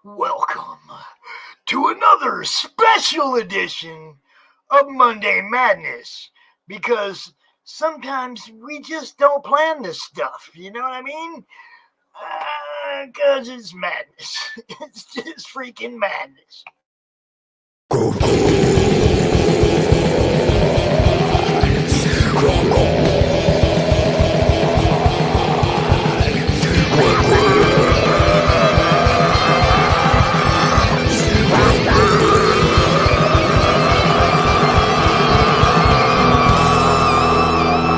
Welcome to another special edition of Monday Madness, because sometimes we just don't plan this stuff, you know what I mean? Because it's madness. It's just freaking madness.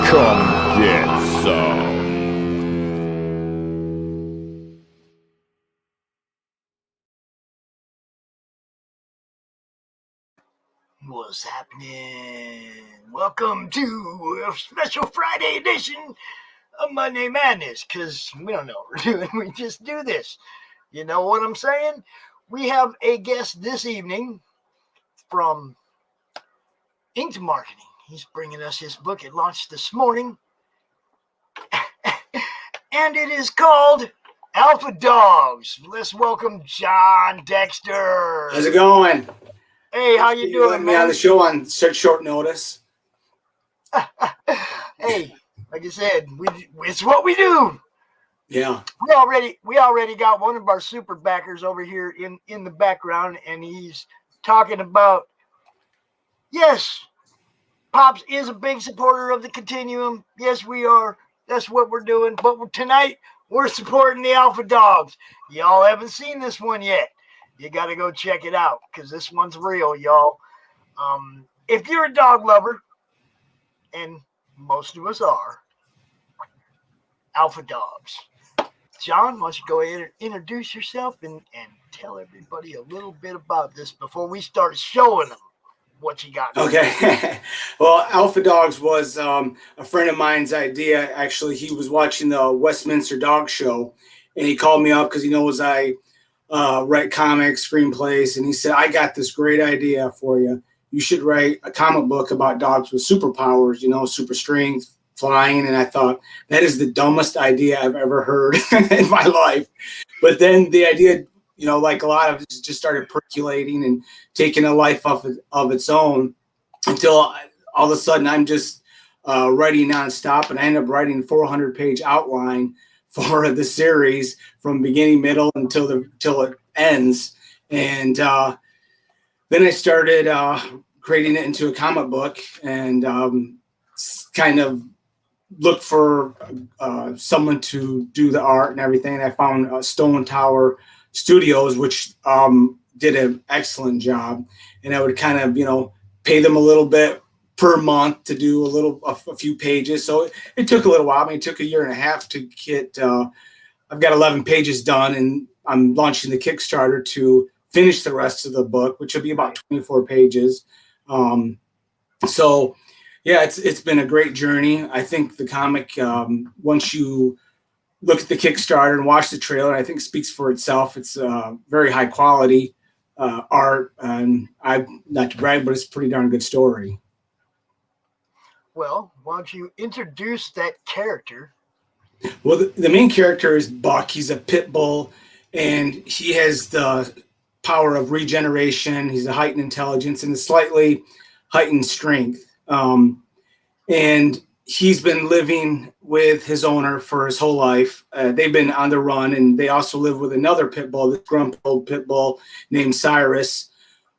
Come get some. What's happening? Welcome to a special Friday edition of Monday Madness, because we don't know what we're doing. We just do this. You know what I'm saying? We have a guest this evening from Inked Marketing. He's bringing us his book. It launched this morning. And it is called Alpha Dogs. Let's welcome Jon Dexter. How's it going? Hey, how you doing, letting man? me on the show on such short notice. Hey, like I said, it's what we do. Yeah. We already got one of our super backers over here in the background, and he's talking about, yes, Pops is a big supporter of the Continuum. Yes, we are. That's what we're doing. But tonight, we're supporting the Alpha Dogs. Y'all haven't seen this one yet. You got to go check it out, because this one's real, y'all. If you're a dog lover, and most of us are, Alpha Dogs. Jon, why don't you go ahead and introduce yourself and tell everybody a little bit about this before we start showing them what you got. Okay. Well, Alpha Dogs was a friend of mine's idea. Actually, he was watching the Westminster Dog Show, and he called me up because he knows I write comics, screenplays, and he said, I got this great idea for you. You should write a comic book about dogs with superpowers, super strength, flying. And I thought, that is the dumbest idea I've ever heard in my life. But then the idea, like a lot of it, just started percolating and taking a life of its own, until all of a sudden I'm just writing nonstop, and I end up writing a 400-page outline for the series from beginning, middle, until it ends. And then I started creating it into a comic book, and kind of looked for someone to do the art and everything. And I found Stone Tower Studios, which did an excellent job. And I would kind of, pay them a little bit per month to do a few pages. So it took a little while. I mean, it took a year and a half to get, I've got 11 pages done, and I'm launching the Kickstarter to finish the rest of the book, which will be about 24 pages. So yeah, it's been a great journey. I think the comic, once you look at the Kickstarter and watch the trailer, I think speaks for itself. It's very high quality art, and I'm not to brag, but it's a pretty darn good story. Well, why don't you introduce that character? Well, the main character is Buck. He's a pit bull, and he has the power of regeneration. He's a heightened intelligence and a slightly heightened strength. And he's been living with his owner for his whole life. They've been on the run, and they also live with another pit bull, this grumpy old pit bull named Cyrus,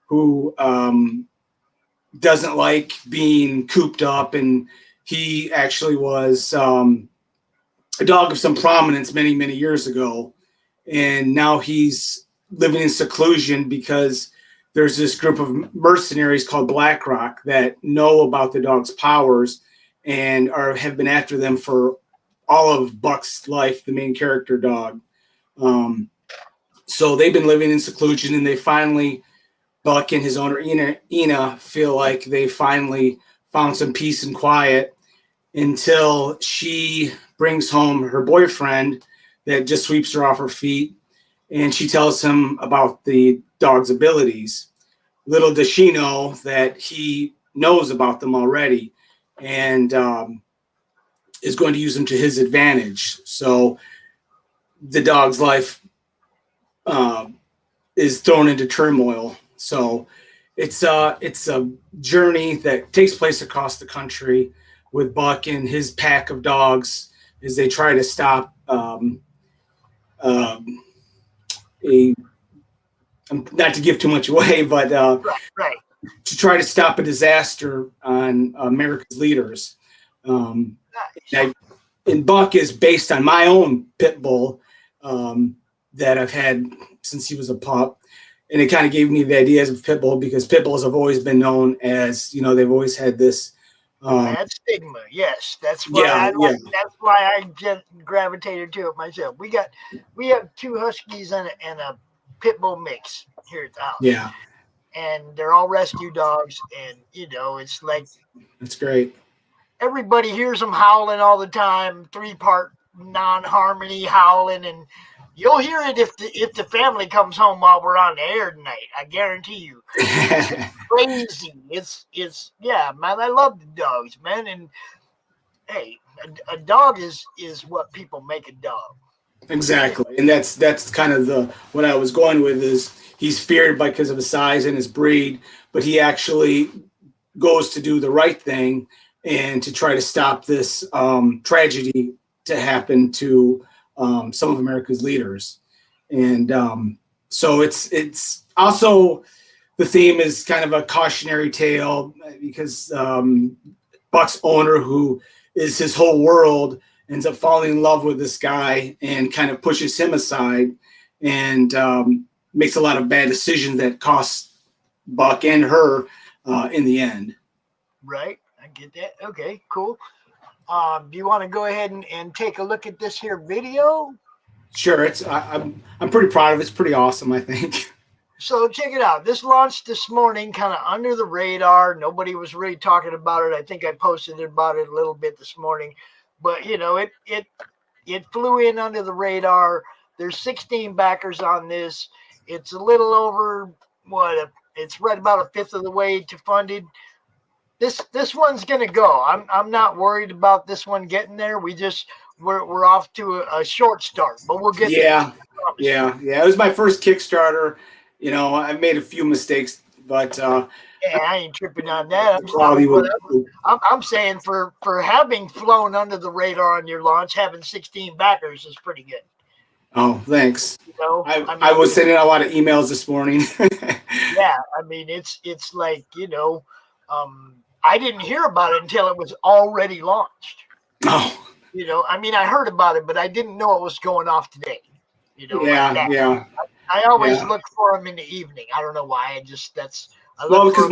who doesn't like being cooped up. And he actually was a dog of some prominence many, many years ago. And now he's living in seclusion because there's this group of mercenaries called BlackRock that know about the dog's powers and have been after them for all of Buck's life, the main character dog. So they've been living in seclusion, and they finally, Buck and his owner Ina feel like they finally found some peace and quiet, until she brings home her boyfriend that just sweeps her off her feet, and she tells him about the dog's abilities. Little does she know that he knows about them already, and is going to use them to his advantage. So the dog's life is thrown into turmoil. So it's a journey that takes place across the country with Buck and his pack of dogs as they try to stop um, a not to give too much away, but Right. to try to stop a disaster on America's leaders. Um, Nice. and Buck is based on my own pit bull that I've had since he was a pup. And it kind of gave me the ideas of pit bull because pit bulls have always been known as, they've always had this. Bad stigma. Yes, that's why Yeah, I yeah, like. That's why I just gravitated to it myself. We have two huskies and a pit bull mix here at the house, yeah. and they're all rescue dogs. And it's like That's great. everybody hears them howling all the time, three-part non-harmony howling, and you'll hear it if the family comes home while we're on the air tonight. I guarantee you. Crazy. It's yeah, man. I love the dogs, man. And hey, a dog is what people make a dog. Exactly, and that's kind of the what I was going with is he's feared because of his size and his breed, but he actually goes to do the right thing and to try to stop this tragedy to happen to some of America's leaders, and so it's also the theme is kind of a cautionary tale because Buck's owner, who is his whole world, ends up falling in love with this guy and kind of pushes him aside and makes a lot of bad decisions that cost Buck and her in the end. Right? I get that. Okay, cool. Do you want to go ahead and take a look at this here video? Sure, I'm pretty proud of it. It's pretty awesome, I think. So check it out. This launched this morning, kind of under the radar. Nobody was really talking about it. I think I posted about it a little bit this morning, but it flew in under the radar. There's 16 backers on this. It's a little over it's right about a fifth of the way to funded. This one's gonna go. I'm not worried about this one getting there. We're off to a short start, but we'll get Yeah, there. yeah. It was my first Kickstarter. I've made a few mistakes, but Yeah, I ain't tripping on that. quality will. I'm saying for having flown under the radar on your launch, having 16 backers is pretty good. Oh, thanks. I I mean, was sending out a lot of emails this morning. yeah, I mean it's like I didn't hear about it until it was already launched. Oh, I mean I heard about it, but I didn't know it was going off today. Like yeah, that. yeah, I always yeah. look for them in the evening. I don't know why. I Well, look because for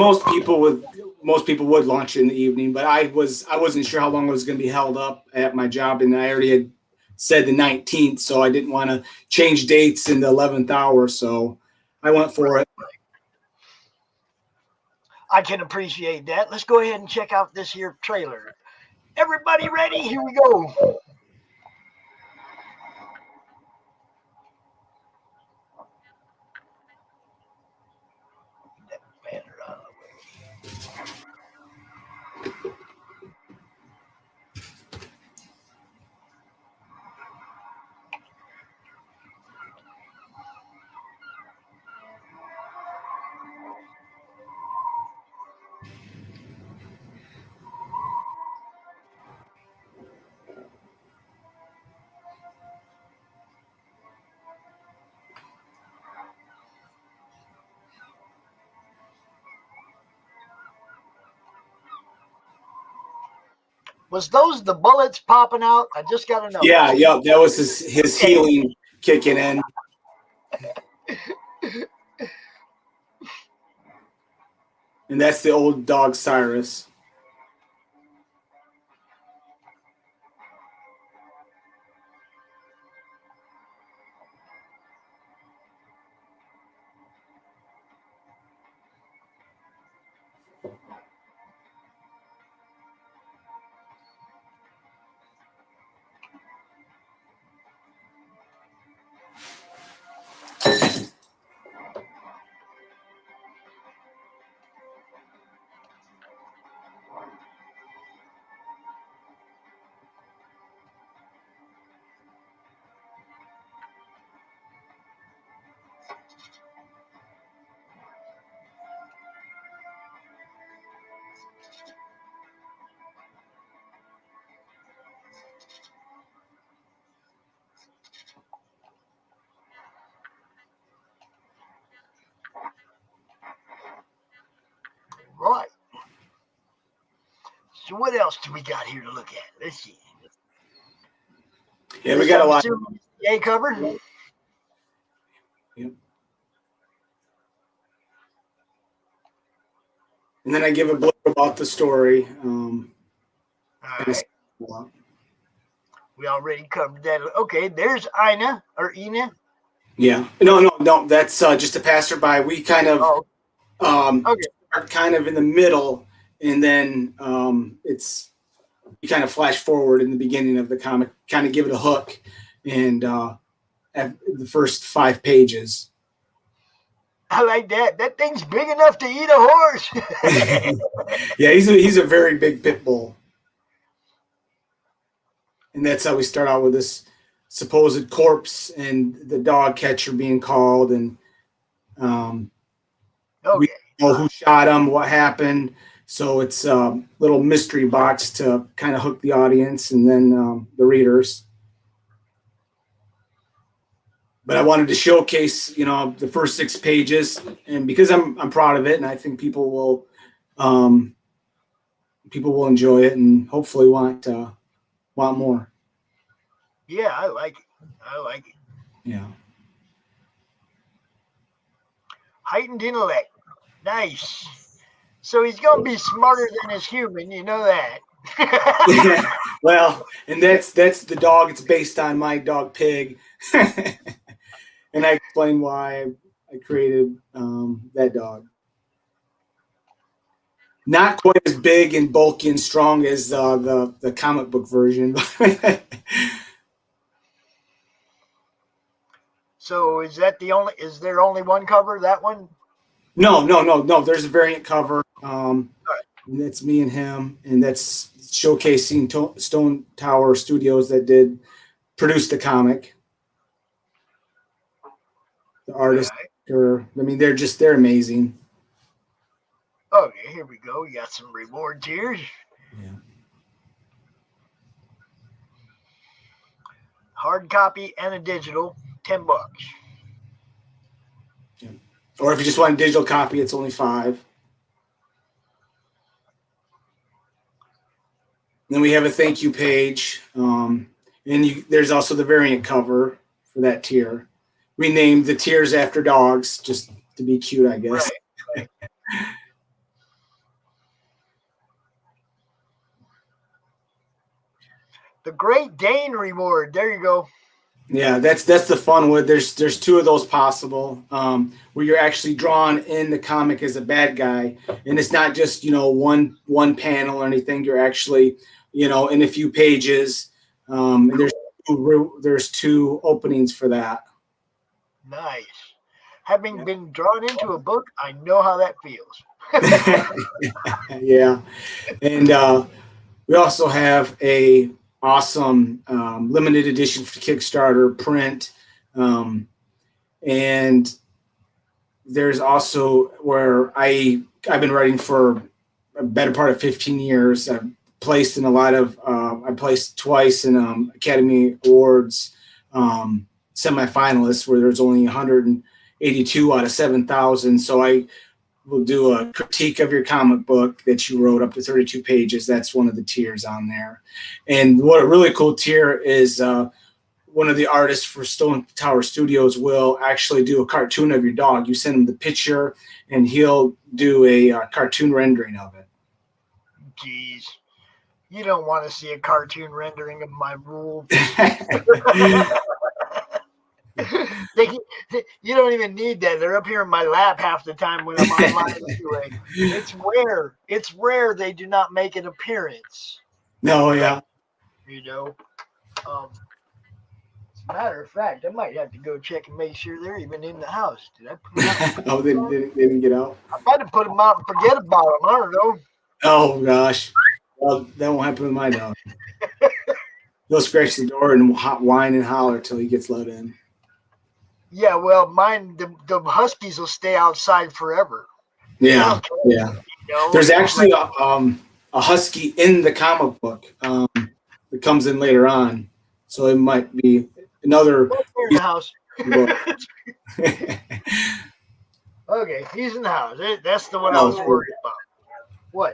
most people would launch in the evening, but I wasn't sure how long it was going to be held up at my job, and I already had said the 19th, so I didn't want to change dates in the 11th hour, so I went for it. I can appreciate that. Let's go ahead and check out this here trailer. Everybody ready? Here we go. Was those the bullets popping out? I just got to know. Yeah, that was his healing kicking in. And that's the old dog Cyrus. So what else do we got here to look at? Let's see. Yeah, we got a lot. A cover. Yep. And then I give a blurb about the story. All right. We already covered that. Okay, there's Ina or Ina. Yeah. No. That's just a passerby. We kind of start kind of in the middle, and then you kind of flash forward in the beginning of the comic, kind of give it a hook, and at the first 5 pages. I like that. That thing's big enough to eat a horse. Yeah, he's a very big pit bull. And that's how we start out with this supposed corpse and the dog catcher being called, and we know who shot him, what happened. So it's a little mystery box to kind of hook the audience and then the readers. But I wanted to showcase, the first 6 pages, and because I'm proud of it, and I think people will enjoy it and hopefully want more. Yeah, I like it. Yeah. Heightened intellect. Nice. So he's going to be smarter than his human. You know that. Yeah. Well, and that's the dog. It's based on my dog Pig. And I explain why I created that dog. Not quite as big and bulky and strong as the comic book version. So is there only one cover, that one? No. There's a variant cover. That's me and him, and that's showcasing Stone Tower Studios that did produce the comic. The artists they're amazing. Okay, here we go. We got some rewards here. Yeah. Hard copy and a digital, $10. Yeah. Or if you just want a digital copy, it's only $5. Then we have a thank you page, and there's also the variant cover for that tier. We named the tiers after dogs, just to be cute, I guess. Right. The Great Dane reward. There you go. Yeah, that's the fun with. There's 2 of those possible, where you're actually drawn in the comic as a bad guy, and it's not just one panel or anything. You're actually in a few pages, and there's 2 openings for that. Nice. Having been drawn into a book, I know how that feels. Yeah, and we also have a awesome limited edition for Kickstarter print, and there's also where I've been writing for a better part of 15 years. I've placed in a lot of I placed twice in Academy Awards semifinalists, where there's only 182 out of 7,000. So I will do a critique of your comic book that you wrote up to 32 pages. That's one of the tiers on there. And what a really cool tier is, one of the artists for Stone Tower Studios will actually do a cartoon of your dog. You send him the picture, and he'll do a cartoon rendering of it. Jeez. You don't want to see a cartoon rendering of my rule. You don't even need that. They're up here in my lap half the time when I'm online anyway. It's rare they do not make an appearance. No, yeah. As a matter of fact, I might have to go check and make sure they're even in the house. Did I put them out? Oh, they didn't get out? I might have put them out and forget about them. I don't know. Oh, gosh. Well, that won't happen with my dog. He'll scratch the door and whine and holler till he gets let in. Yeah, well, mine, the Huskies will stay outside forever. Yeah, yeah. There's actually a Husky in the comic book that comes in later on. So it might be another. In the house. Okay, he's in the house. That's the one I was worried about. What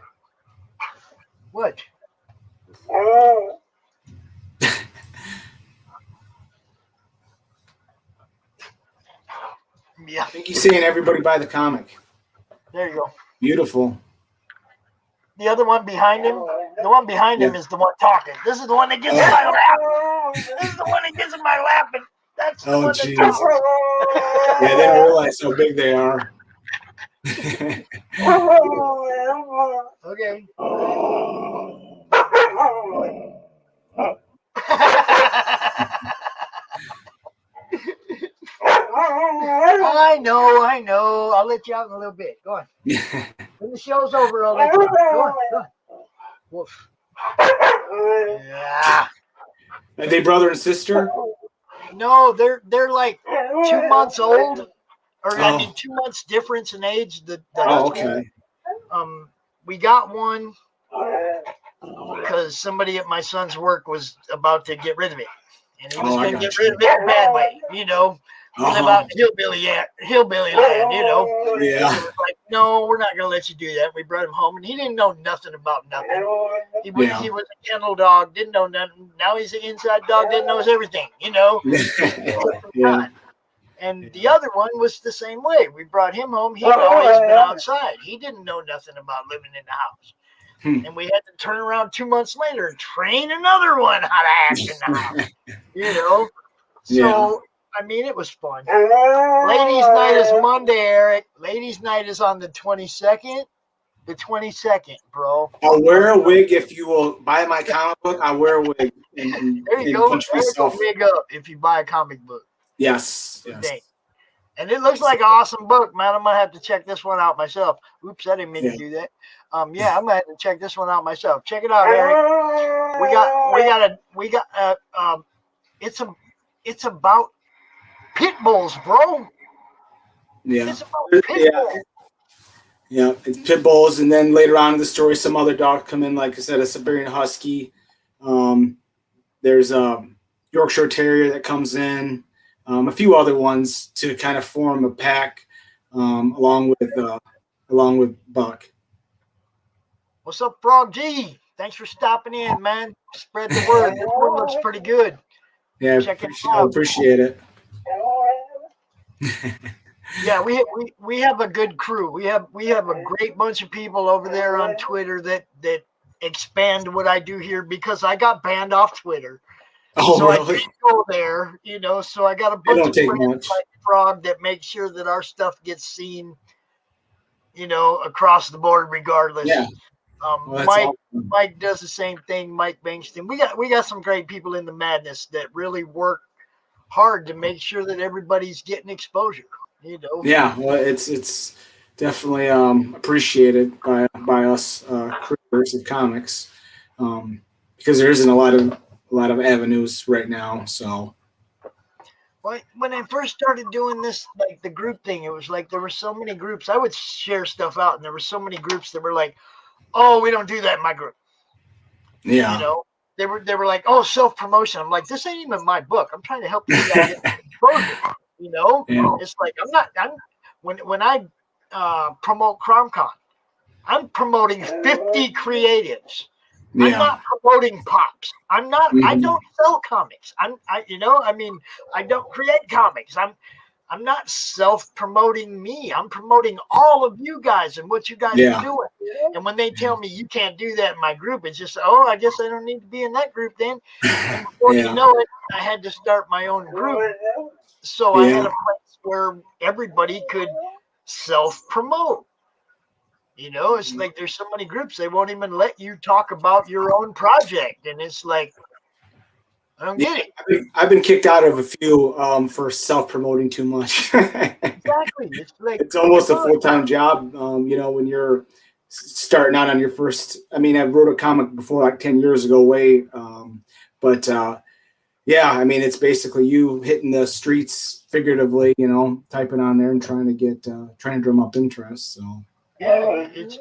What? Yeah. I think he's saying everybody buy the comic. There you go. Beautiful. The other one behind him, the one behind him is the one talking. This is the one that gets in my lap. This is the one that gets in my lap, and that's the one that talks. Yeah, they don't realize how big they are. Okay. I know. I'll let you out in a little bit. Go on. When the show's over, I'll let you out. Go on. Woof. Yeah. Are they brother and sister? No, they're like 2 months old, or I mean 2 months difference in age. The okay. We got one because somebody at my son's work was about to get rid of it, and he was going to get rid of it in a bad way, you know. We live out in hillbilly land, you know. Yeah. So like, no, we're not going to let you do that. We brought him home, and he didn't know nothing about nothing. He was a kennel dog, didn't know nothing. Now he's an inside dog that knows everything, you know. Yeah. And the other one was the same way. We brought him home. He'd always been outside. He didn't know nothing about living in the house. And we had to turn around 2 months later and train another one how to act in the house, you know. So, I mean, it was fun. Ladies' night is Monday, Eric. Ladies' night is on the 22nd. The 22nd, bro. I'll wear a wig if you will buy my comic book. I'll wear a wig. And there you go. There's a wig up if you buy a comic book. Yes. And it looks like an awesome book, man. I'm gonna have to check this one out myself. Oops, I didn't mean to do that. I'm gonna have to check this one out myself. Check it out, Eric. It's about pit bulls, bro. Yeah. It's about pit bulls. Yeah, it's pit bulls, and then later on in the story, some other dogs come in. Like I said, a Siberian Husky. There's a Yorkshire Terrier that comes in. A few other ones to kind of form a pack, along with Buck. What's up, Frog G? Thanks for stopping in, man. Spread the word. This one looks pretty good. Yeah, I appreciate it. Yeah, we have a good crew. We have a great bunch of people over there on Twitter that expand what I do here because I got banned off Twitter. So really? I can't go there, you know. So I got a bunch of friends like Frog that make sure that our stuff gets seen, you know, across the board regardless. Yeah. Mike does the same thing. Mike Bankston. We got some great people in the madness that really work hard to make sure that everybody's getting exposure. You know. Yeah, well, it's definitely appreciated by us creators of comics, because there isn't a lot of avenues right now. So, when I first started doing this, like the group thing, it was like there were so many groups. I would share stuff out, and there were so many groups that were like, "Oh, we don't do that in my group." Yeah, you know, they were like, "Oh, self-promotion." I'm like, "This ain't even my book. I'm trying to help you guys get exposure." You know, it's like when I promote CromCon, I'm promoting 50 creatives. Yeah. I'm not promoting pops. I'm not. I don't sell comics. I don't create comics. I'm not self-promoting me. I'm promoting all of you guys and what you guys are doing. And when they tell me you can't do that in my group, it's just, oh, I guess I don't need to be in that group then. And before you know it, I had to start my own group. So I had a place where everybody could self-promote. You know, it's like there's so many groups, they won't even let you talk about your own project. And it's like, I don't get it. I've been kicked out of a few for self-promoting too much. Exactly. It's almost a full-time job, you know, when you're starting out on your first. I mean, I wrote a comic before, like 10 years ago, yeah, I mean, it's basically you hitting the streets figuratively, you know, typing on there and trying to drum up interest. So yeah, it's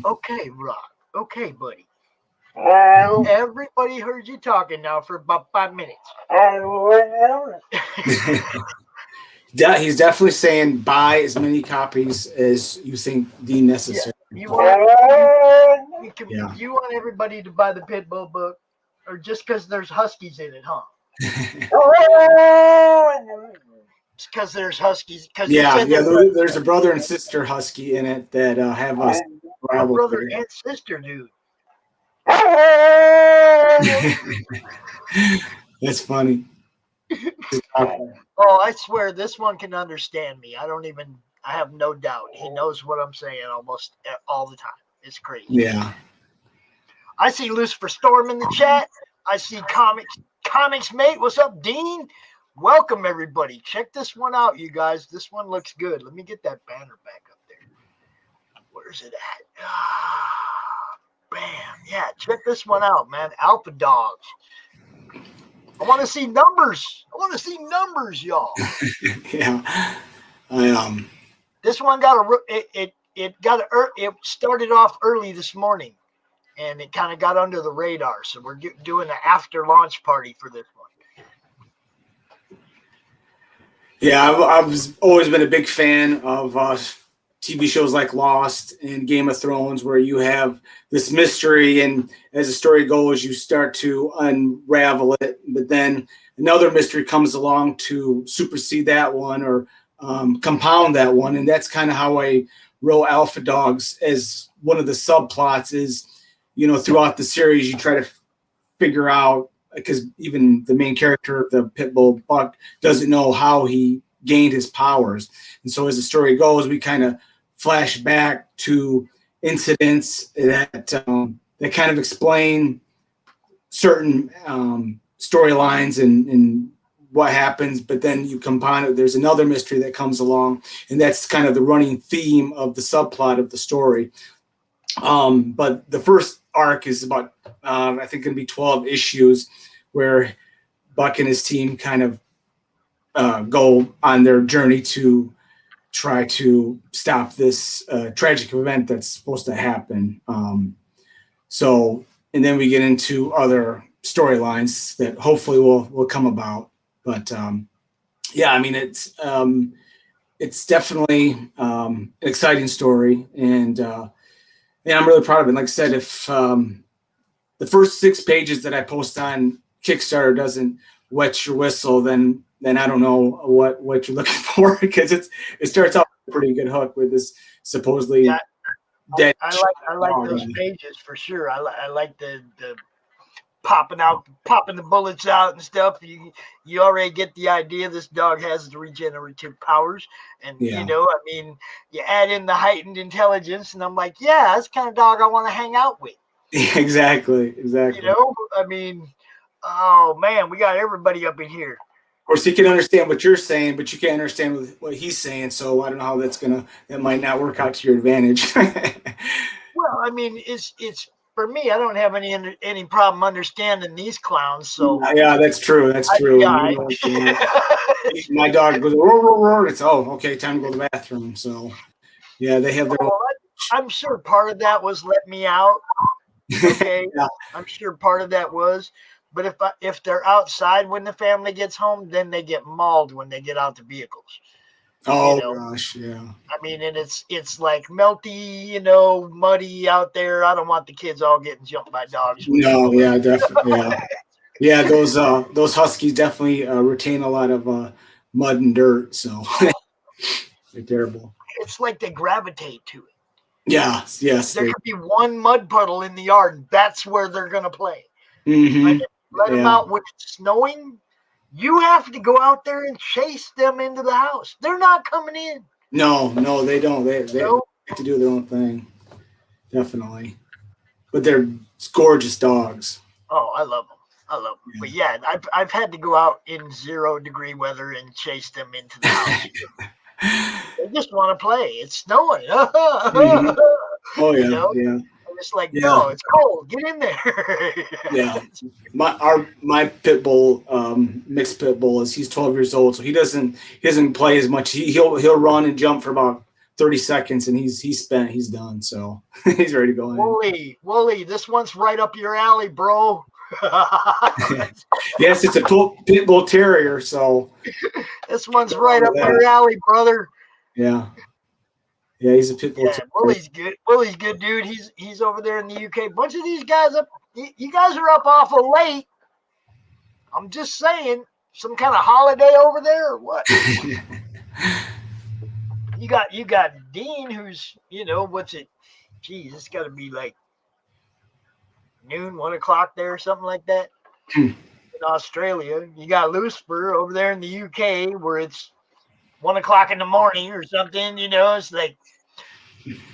okay, Rock. Okay, buddy. Everybody heard you talking now for about 5 minutes. He's definitely saying buy as many copies as you think deem necessary. You want Yeah. you want everybody to buy the pit bull book, or just because there's huskies in it, huh? It's because there's huskies. Because you Yeah, said yeah. There's a brother and sister husky in it that have us a rivalry. brother and sister, dude. That's funny. Oh, I swear this one can understand me. I have no doubt. He knows what I'm saying almost all the time. It's crazy. Yeah. I see Lucifer Storm in the chat. I see Comics Mate. What's up, Dean? Welcome, everybody. Check this one out, you guys. This one looks good. Let me get that banner back up there. Where's it at? Bam. Yeah, check this one out, man. Alpha Dogs. I want to see numbers. I want to see numbers, y'all. Yeah. This one it started off early this morning, and it kind of got under the radar. So we're doing an after launch party for this one. Yeah, I've always been a big fan of TV shows like Lost and Game of Thrones, where you have this mystery, and as the story goes, you start to unravel it. But then another mystery comes along to supersede that one or compound that one, and that's kind of how I wrote Alpha Dogs as one of the subplots. Is throughout the series you try to figure out, because even the main character, the pit bull Buck, doesn't know how he gained his powers. And so as the story goes, we kind of flash back to incidents that kind of explain certain storylines and what happens. But then you combine it, there's another mystery that comes along, and that's kind of the running theme of the subplot of the story. But the first arc is about, I think, going to be 12 issues, where Buck and his team kind of go on their journey to try to stop this tragic event that's supposed to happen. And then we get into other storylines that hopefully will come about. But yeah, I mean, it's definitely an exciting story, and I'm really proud of it. Like I said, if the first 6 pages that I post on Kickstarter doesn't wet your whistle, then I don't know what you're looking for, because it starts off with a pretty good hook with this supposedly dead. I like those pages for sure. I like the popping the bullets out and stuff. You already get the idea this dog has the regenerative powers, and I mean, you add in the heightened intelligence, and I'm like, yeah, that's the kind of dog I want to hang out with. Exactly. I mean, oh man, we got everybody up in here. Of course, he can understand what you're saying, but you can't understand what he's saying. So I don't know how that might not work out to your advantage. Well, I mean, it's for me. I don't have any problem understanding these clowns. So yeah, that's true. That's true. My dog goes roar, roar, roar. It's okay, time to go to the bathroom. So yeah, they have their. I'm sure part of that was let me out. Okay, yeah. I'm sure part of that was. But if they're outside when the family gets home, then they get mauled when they get out the vehicles. Oh gosh, yeah. I mean, and it's like melty, muddy out there. I don't want the kids all getting jumped by dogs. No, yeah, definitely, yeah. Those huskies definitely retain a lot of mud and dirt, so they're terrible. It's like they gravitate to it. Yes. There could be one mud puddle in the yard, and that's where they're gonna play. Mm-hmm. Let them out when it's snowing. You have to go out there and chase them into the house. They're not coming in. No, they don't. They have to do their own thing. Definitely. But they're gorgeous dogs. Oh, I love them. Yeah. But yeah, I've had to go out in 0-degree weather and chase them into the house. They just want to play. It's snowing. Mm-hmm. Oh yeah, yeah. It's like, no, it's cold. Get in there. Yeah. My pit bull, mixed pit bull, he's 12 years old, so he doesn't play as much. He'll run and jump for about 30 seconds, and he's spent. He's done. So he's ready to go in. Wooly, this one's right up your alley, bro. Yes, it's a pit bull terrier. So this one's right up your alley, brother. Yeah. Yeah, he's a pit bull. Yeah, Willie's good. Willie's good, dude. He's over there in the UK. Bunch of these guys up. You guys are up awful late. I'm just saying, some kind of holiday over there or what? You got Dean, who's what's it? Geez, it's got to be like noon, 1 o'clock there, or something like that. In Australia, you got Lucifer over there in the UK, where it's 1 o'clock in the morning or something. It's like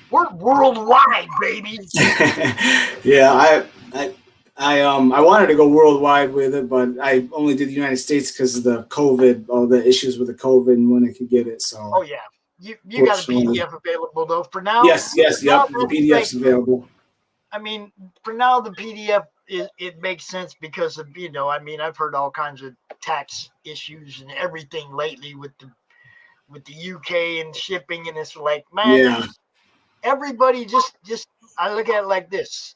we're worldwide, baby. Yeah, I wanted to go worldwide with it, but I only did the United States because of the COVID, all the issues with the COVID and when I could get it. So, oh yeah, you got a PDF available though for now. Yes, yep. The PDF's available. I mean, for now the PDF it makes sense because of I've heard all kinds of tax issues and everything lately with the UK and shipping, and it's like, man, everybody just I look at it like this.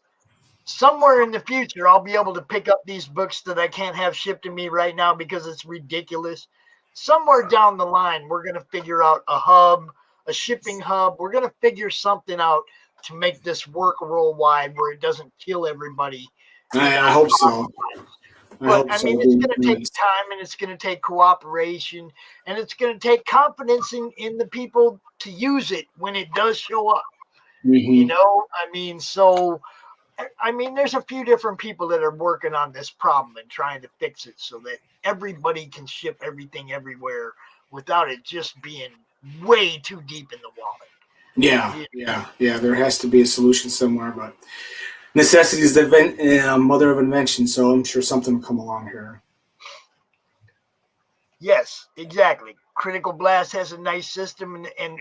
Somewhere in the future, I'll be able to pick up these books that I can't have shipped to me right now because it's ridiculous. Somewhere down the line, we're going to figure out a shipping hub. We're going to figure something out to make this work worldwide where it doesn't kill everybody. I hope so. But I mean, it's going to take time, and it's going to take cooperation, and it's going to take confidence in the people to use it when it does show up. Mm-hmm. There's a few different people that are working on this problem and trying to fix it so that everybody can ship everything everywhere without it just being way too deep in the wallet. Yeah. There has to be a solution somewhere, but necessity is the mother of invention, so I'm sure something will come along here. Yes, exactly. Critical Blast has a nice system, and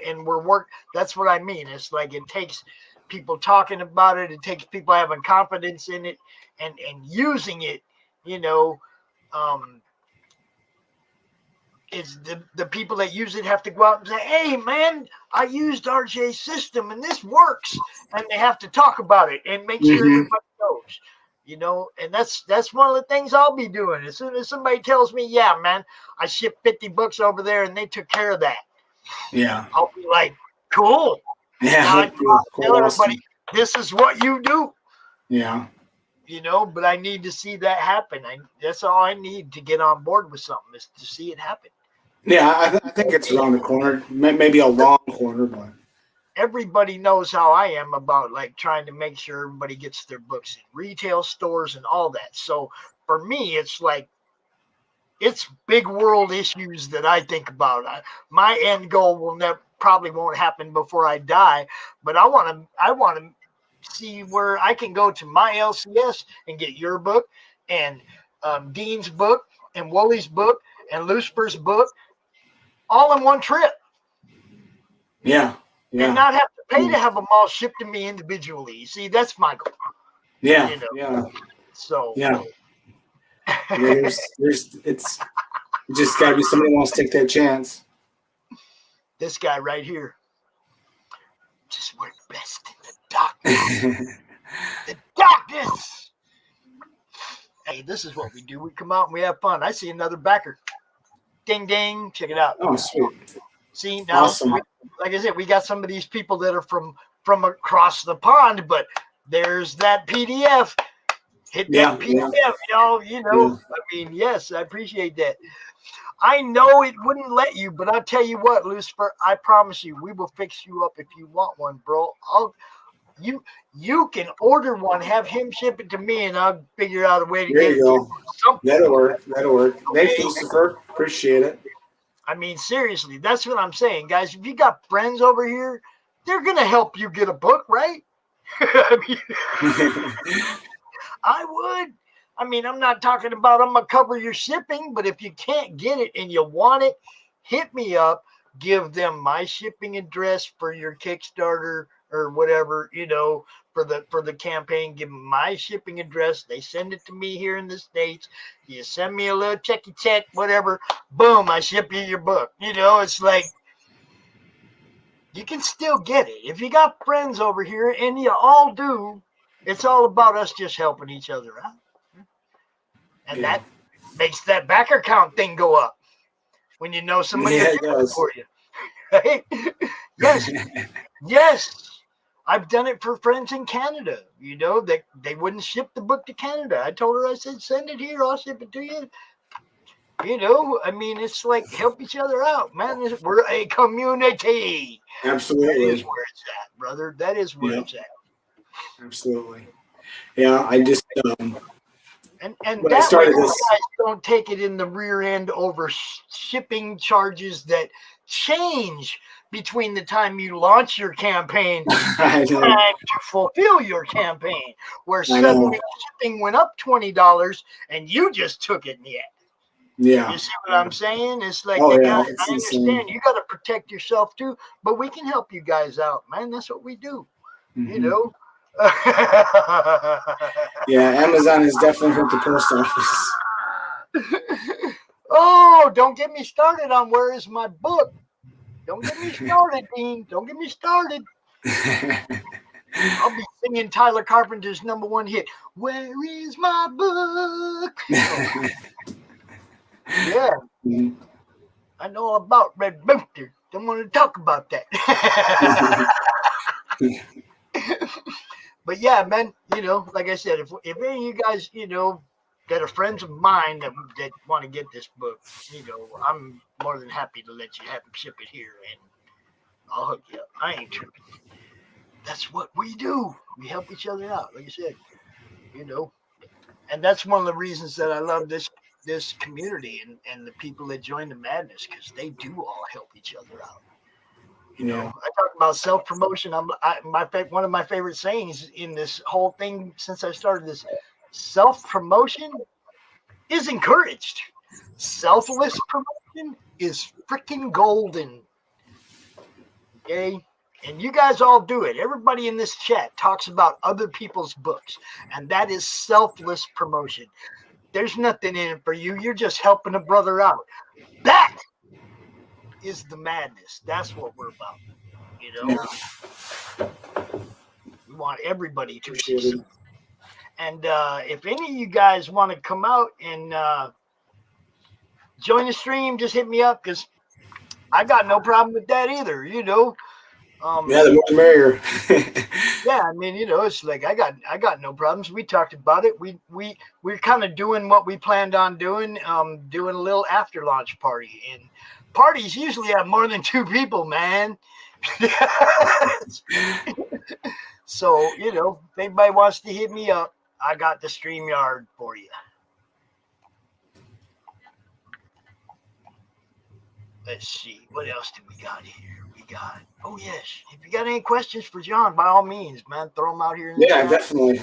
that's what I mean. It's like it takes people talking about it. It takes people having confidence in it and using it. It's the people that use it have to go out and say, "Hey, man, I used RJ's system and this works," and they have to talk about it and make sure everybody knows. And that's one of the things I'll be doing. As soon as somebody tells me, "Yeah, man, I shipped 50 books over there and they took care of that," I'll be like, "Cool." Yeah, now I tell everybody, this is what you do. Yeah. But I need to see that happen. That's all I need to get on board with something, is to see it happen. Yeah, I think it's around the corner. Maybe a long corner, but everybody knows how I am about like trying to make sure everybody gets their books in retail stores and all that. So for me, it's like, it's big world issues that I think about. My end goal probably won't happen before I die, but I want to see where I can go to my LCS and get your book and Dean's book and Woolie's book and Lucifer's book all in one trip. Yeah. And not have to pay to have them all shipped to me individually. See, that's my goal. Yeah. So there's it's just got to be somebody who wants to take that chance. This guy right here just works best in the darkness. The darkness. Hey, this is what we do. We come out and we have fun. I see another backer. Ding, ding. Check it out. Oh, sweet. See, now, awesome. Like I said, we got some of these people that are from across the pond, but there's that PDF. Hit that PDF, y'all. I mean, yes, I appreciate that. I know it wouldn't let you, but I'll tell you what, Lucifer, I promise you, we will fix you up if you want one, bro. You can order one, have him ship it to me, and I'll figure out a way to get it. Something. That'll work. Thanks, Lucifer. Appreciate it. I mean, seriously, that's what I'm saying, guys. If you got friends over here, they're gonna help you get a book, right? I would. I mean, I'm not talking about I'm gonna cover your shipping, but if you can't get it and you want it, hit me up. Give them my shipping address for your Kickstarter or whatever, for the campaign. Give them my shipping address. They send it to me here in the States. You send me a little check, whatever. Boom, I ship you your book. It's like, you can still get it. If you got friends over here, and you all do, it's all about us just helping each other out. And that makes that backer count thing go up when you know somebody will do it for you. Right? Yes. Yes. I've done it for friends in Canada, that they wouldn't ship the book to Canada. I told her, I said, send it here, I'll ship it to you. It's like help each other out, man. We're a community. Absolutely. That is where it's at, brother. That is where it's at. Absolutely. Yeah, I just and when that I started way you this, guys don't take it in the rear end over shipping charges that change between the time you launch your campaign and the time to fulfill your campaign, where suddenly shipping went up $20 and you just took it in the end. Yeah. You see what I'm saying? It's like, guys, I understand you got to protect yourself too, but we can help you guys out, man. That's what we do, Yeah, Amazon has definitely hurt the post office. Oh, don't get me started on where is my book. Don't get me started, Dean. Don't get me started. I'll be singing Tyler Carpenter's #1 hit. Where is my book? Yeah. I know all about Red Rooster. Don't want to talk about that. But yeah, man, like I said, if any of you guys, that are friends of mine that want to get this book, I'm more than happy to let you have them ship it here, and I'll hook you up. I ain't tripping. That's what we do. We help each other out, like I said, and that's one of the reasons that I love this community and the people that join the madness, because they do all help each other out. I talk about self-promotion. One of my favorite sayings in this whole thing since I started this: self-promotion is encouraged. Selfless promotion is freaking golden. Okay? And you guys all do it. Everybody in this chat talks about other people's books, and that is selfless promotion. There's nothing in it for you. You're just helping a brother out. That is the madness. That's what we're about. We want everybody to succeed. And if any of you guys want to come out and join the stream, just hit me up, because I got no problem with that either. The more the merrier. Yeah, it's like I got no problems. We talked about it. We're kind of doing what we planned on doing, doing a little after launch party. And parties usually have more than 2 people, man. So, if anybody wants to hit me up, I got the StreamYard for you. Let's see. What else do we got here? Oh, yes. If you got any questions for John, by all means, man, throw them out here in the chat. Definitely.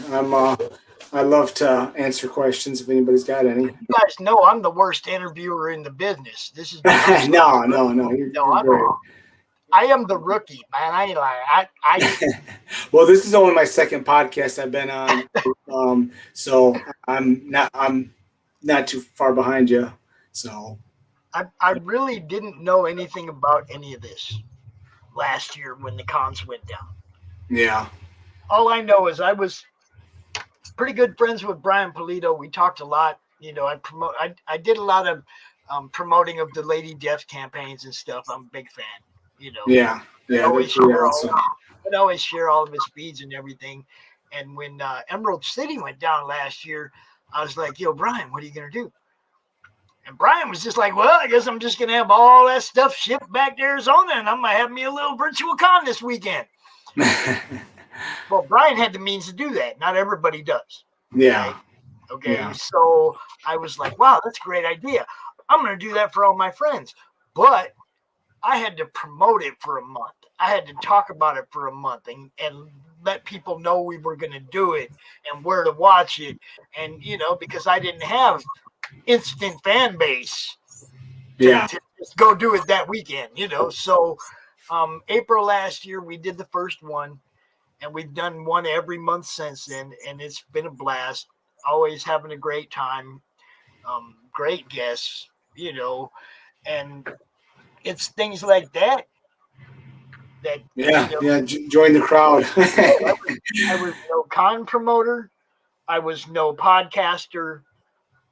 I love to answer questions if anybody's got any. You guys know I'm the worst interviewer in the business. This is no. You're great. I am the rookie, man. I ain't like Well, this is only my second podcast I've been on, so I'm not too far behind you. So I really didn't know anything about any of this last year when the cons went down. Yeah. All I know is I was pretty good friends with Brian Polito. We talked a lot. I did a lot of promoting of the Lady Death campaigns and stuff. I'm a big fan. Yeah. I'd always share all of his feeds and everything. And when Emerald City went down last year, I was like, yo, Brian, what are you going to do? And Brian was just like, well, I guess I'm just going to have all that stuff shipped back to Arizona, and I'm going to have me a little virtual con this weekend. Well, Brian had the means to do that. Not everybody does. Yeah. Okay. Yeah. So I was like, wow, that's a great idea. I'm going to do that for all my friends. But I had to promote it for a month. I had to talk about it for a month and let people know we were going to do it and where to watch it. And, because I didn't have instant fan base to just go do it that weekend, So April last year, we did the first one, and we've done one every month since then. And it's been a blast. Always having a great time. Great guests, and it's things like that. Join the crowd. I was no con promoter. I was no podcaster.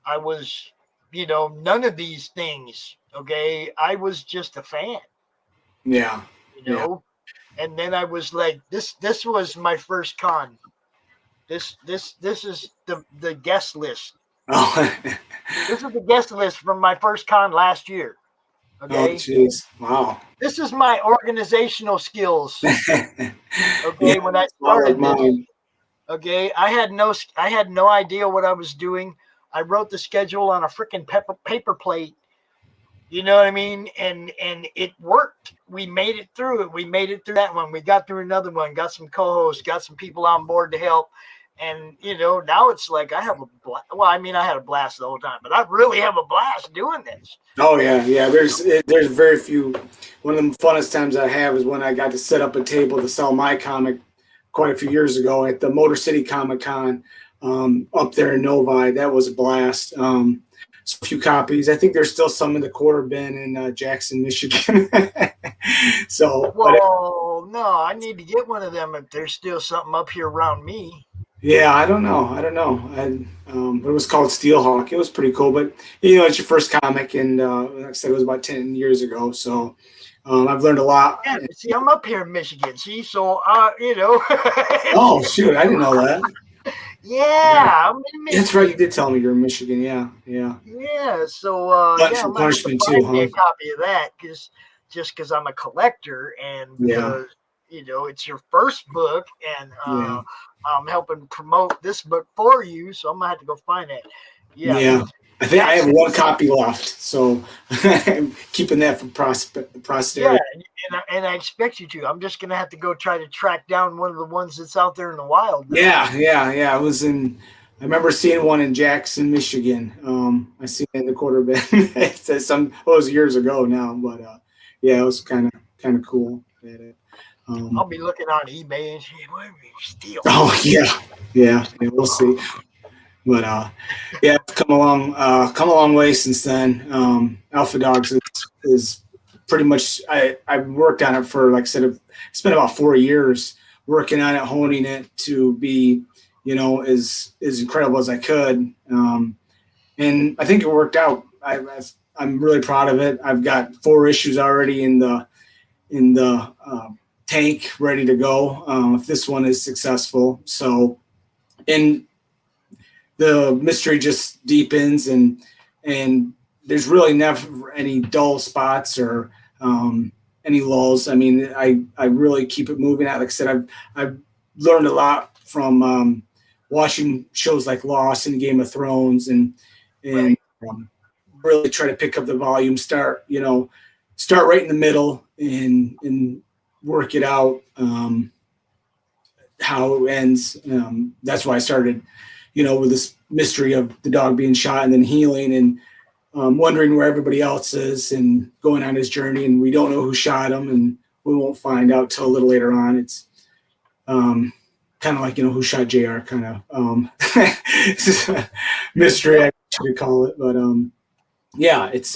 I was, none of these things. Okay. I was just a fan. Yeah. And then I was like, this was my first con. This is the guest list. Oh, This is the guest list from my first con last year. oh, Okay. jeez. Wow. This is my organizational skills. Yeah, Okay. When I it's not like started this, mine. okay, I had no idea what I was doing. I wrote the schedule on a freaking paper plate. You know what I mean? And it worked. We made it through it. We made it through that one. We got through another one. Got some co-hosts. Got some people on board to help. And now it's like I have a blast. Well, I mean, I had a blast the whole time, but I really have a blast doing this. Oh yeah, yeah. There's very few. One of the funnest times I have is when I got to set up a table to sell my comic quite a few years ago at the Motor City Comic Con up there in Novi. That was a blast. So a few copies. I think there's still some in the quarter bin in Jackson, Michigan. So, but Well, no, I need to get one of them if there's still something up here around me. yeah, I don't know. I don't know. It was called Steelhawk. It was pretty cool, but it's your first comic, and like I said, it was about 10 years ago. So I've learned a lot. Yeah, see, I'm up here in Michigan. See, so Oh shoot, I didn't know that. yeah, I'm in That's right. You Michigan. did tell me you're in Michigan. Yeah, yeah. Yeah, so Glutton yeah, for I'm gonna have to punishment too, find me huh? a copy of that because I'm a collector and Yeah, because it's your first book and yeah, I'm helping promote this book for you, so I'm gonna have to go find it. Yeah, yeah. I think I have Jackson. one copy left, so I'm keeping that for Yeah, posterity. and I expect you to. I'm just gonna have to go try to track down one of the ones that's out there in the wild now. Yeah, yeah, yeah. I remember seeing one in Jackson, Michigan. I seen it in the quarter bin. It says it was years ago now, but yeah, it was kind of cool. I'll Um, be looking on eBay and see what we steal. oh yeah, yeah, we'll see. But yeah, it's come a long way since then. Alpha Dogs is pretty much. I've worked on it for, like I said, it's been about 4 years working on it, honing it to be, as incredible as I could. And I think it worked out. I'm really proud of it. I've got 4 issues already in the tank, ready to go. If this one is successful, so and the mystery just deepens, and there's really never any dull spots or any lulls. I mean, I really keep it moving. Like I said, I've learned a lot from watching shows like Lost and Game of Thrones, and Right. um, really try to pick up the volume. Start right in the middle and work it out. How it ends. That's why I started, with this mystery of the dog being shot and then healing and wondering where everybody else is and going on his journey. And we don't know who shot him, and we won't find out till a little later on. It's kind of like, who shot JR, kind of it's a mystery, Yep. I should call it. But yeah, it's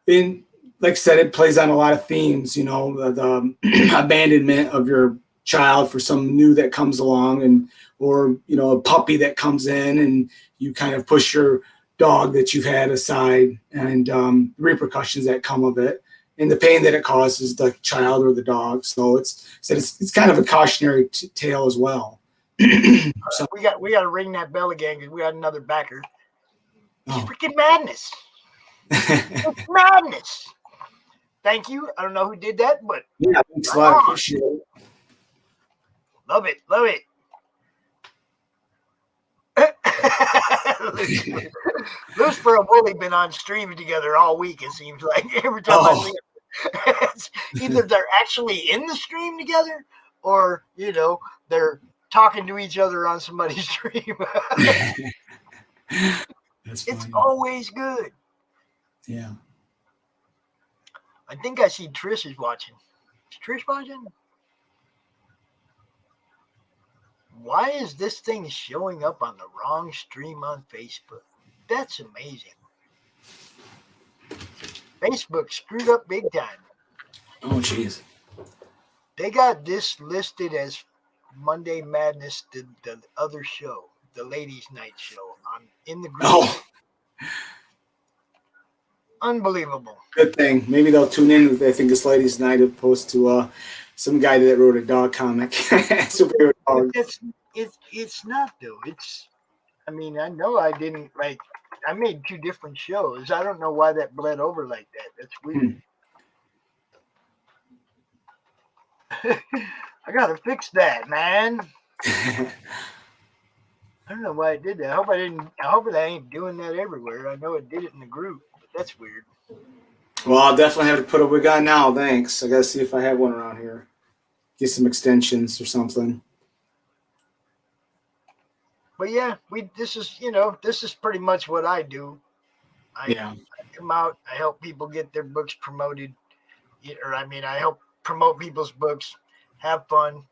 in like I said, it plays on a lot of themes, the abandonment of your child for some new that comes along, and or a puppy that comes in and you kind of push your dog that you've had aside, and repercussions that come of it, and the pain that it causes the child or the dog. So it's kind of a cautionary tale as well. So, We got to ring that bell again because we got another backer. It's oh. freaking madness. It's madness. Thank you. I don't know who did that, but Yeah, thanks a lot. Appreciate it. love it. Love it. Lucifer and Wooly been on streams together all week. It seems like every time I see them, either they're actually in the stream together, or they're talking to each other on somebody's stream. That's It's funny. always good. Yeah. I think I see Trish is watching. Is Trish watching? Why is this thing showing up on the wrong stream on Facebook? That's amazing. Facebook screwed up big time. Oh, jeez. They got this listed as Monday Madness, the other show, the Ladies' Night show in the group. Oh, Unbelievable. good thing. Maybe they'll tune in if they think it's ladies' night, opposed to some guy that wrote a dog comic, superhero But dog. it's not though. I mean, I know I didn't like. I made 2 different shows. I don't know why that bled over like that. That's weird. Hmm. I gotta fix that, man. I don't know why I did that. I hope I didn't. I hope I ain't doing that everywhere. I know it did it in the group, but that's weird. Well, I'll definitely have to put a wig on now. Thanks. I gotta see if I have one around here. Get some extensions or something. But yeah, we. This is this is pretty much what I do. I Yeah. come out. I help people get their books promoted, or I mean, I help promote people's books. Have fun.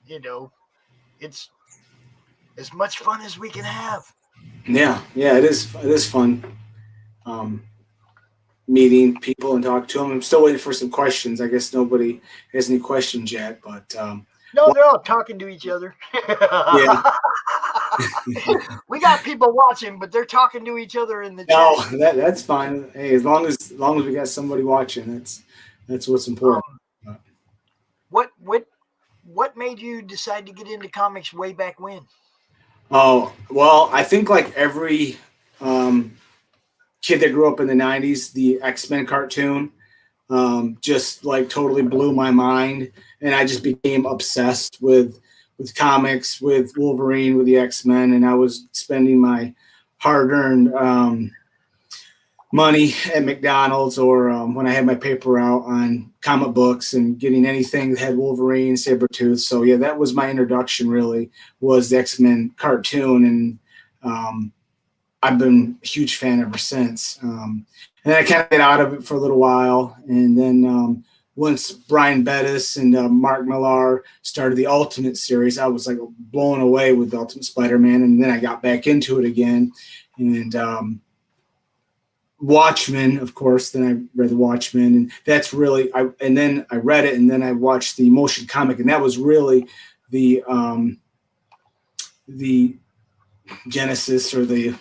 You know, it's as much fun as we can have. Yeah. Yeah. It is. It is fun. Um, Meeting people and talking to them. I'm still waiting for some questions. I guess nobody has any questions yet, but No, well, they're all talking to each other. yeah. We got people watching, but they're talking to each other in the chat. No, that's fine. Hey, as long as we got somebody watching, that's what's important. Um, what what what made you decide to get into comics way back when? Oh well, I think like every um, kid that grew up in the '90s, the X-Men cartoon just like totally blew my mind, and I just became obsessed with comics, with Wolverine, with the X-Men, and I was spending my hard-earned money at McDonald's or when I had my paper out on comic books and getting anything that had Wolverine, Sabretooth. So yeah, that was my introduction really was the X-Men cartoon, and I've been a huge fan ever since. And then I kind of get out of it for a little while, and then once Brian Bendis and Mark Millar started the Ultimate series, I was like blown away with the Ultimate Spider-Man, and then I got back into it again, and Watchmen, of course. Then I read the Watchmen, and that's really And then I read it, and then I watched the motion comic, and that was really the genesis or the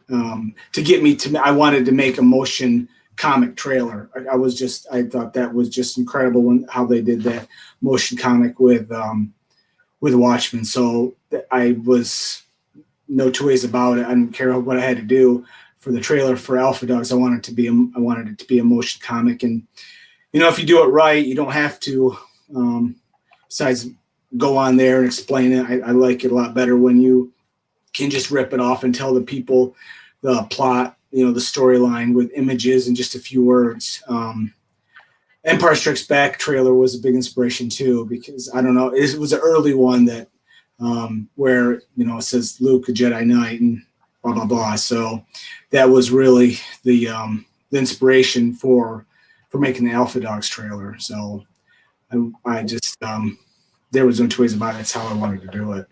to get me to. I wanted to make a motion comic trailer. I thought that was just incredible when how they did that motion comic with Watchmen. So I was no two ways about it. I didn't care what I had to do for the trailer for Alpha Dogs. I wanted it to be a motion comic, and if you do it right, you don't have to. Besides, go on there and explain it. I like it a lot better when you can just rip it off and tell the people the plot, the storyline with images and just a few words. Empire Strikes Back trailer was a big inspiration too, because I don't know, it was an early one that where it says Luke a Jedi Knight and blah blah blah. So that was really the inspiration for making the Alpha Dogs trailer. So I just there was no two ways about it. That's how I wanted to do it.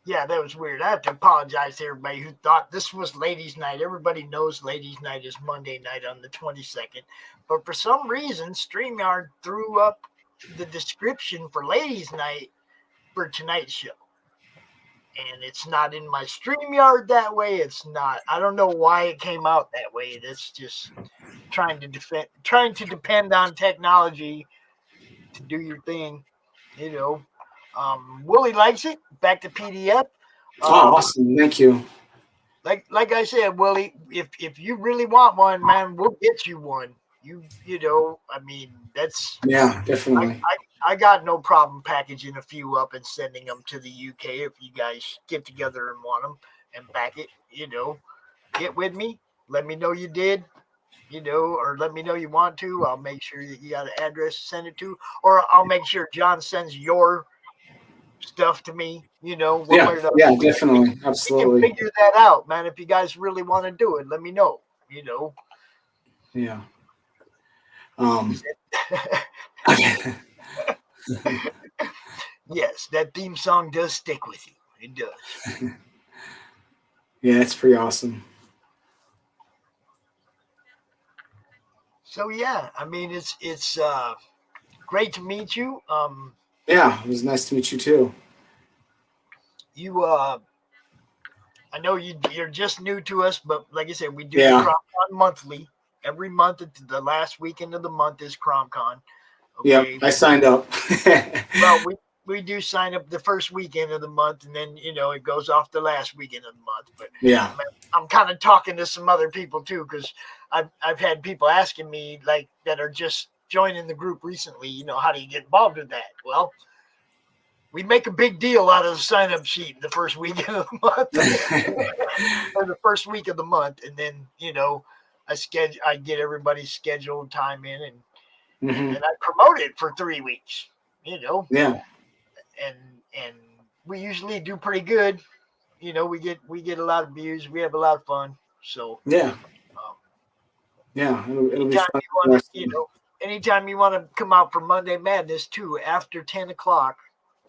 Yeah, that was weird. I have to apologize to everybody who thought this was Ladies' Night. Everybody knows Ladies' Night is Monday night on the 22nd. But for some reason, StreamYard threw up the description for Ladies' Night for tonight's show. And it's not in my StreamYard that way. It's not. I don't know why it came out that way. That's just trying to depend on technology to do your thing. Willie likes it. Back to PDF. Oh, awesome! Thank you. Like I said, Willie, if you really want one, man, we'll get you one. I mean, that's Yeah, I, definitely. I got no problem packaging a few up and sending them to the UK if you guys get together and want them and back it. Get with me. Let me know you did. Or let me know you want to. I'll make sure that you got an address to send it to, or I'll make sure John sends your stuff to me. One Yeah, way or another. yeah, definitely, We can absolutely. figure that out, man. If you guys really want to do it, let me know. Yeah. Um, Yes, that theme song does stick with you. It does. yeah, it's pretty awesome. So yeah, I mean it's great to meet you. Yeah, it was nice to meet you too. You I know you're just new to us, but like I said, we do the Yeah. CromCon monthly. Every month, the last weekend of the month is CromCon. Yeah, Okay. I signed up. Well, we do sign up the first weekend of the month, and then it goes off the last weekend of the month. But Yeah. I'm kind of talking to some other people too, because I've had people asking me like that are just joining the group recently. How do you get involved in that? Well, we make a big deal out of the sign up sheet the first weekend of the month, or the first week of the month, and then I get everybody's scheduled time in, and then I promote it for 3 weeks. Yeah. And we usually do pretty good. We get a lot of views. We have a lot of fun. So Yeah. um, Yeah. It'll be anytime fun. you want to, anytime you want to come out for Monday Madness too, after 10 o'clock,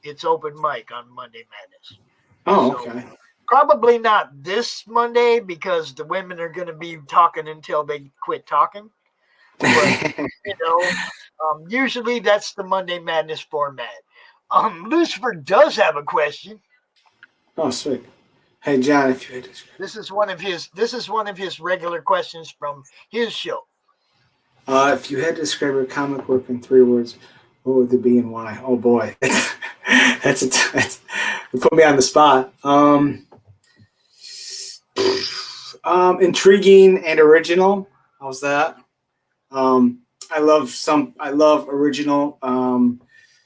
it's open mic on Monday Madness. Oh, So okay. probably not this Monday because the women are going to be talking until they quit talking. But usually that's the Monday Madness format. Lucifer does have a question. Oh, sweet. Hey, John, if you had to describe, This is one of his regular questions from his show. if you had to describe your comic work in 3 words, what would they be and why? Oh boy, that's you put me on the spot. Intriguing and original. How's that? Um, I love original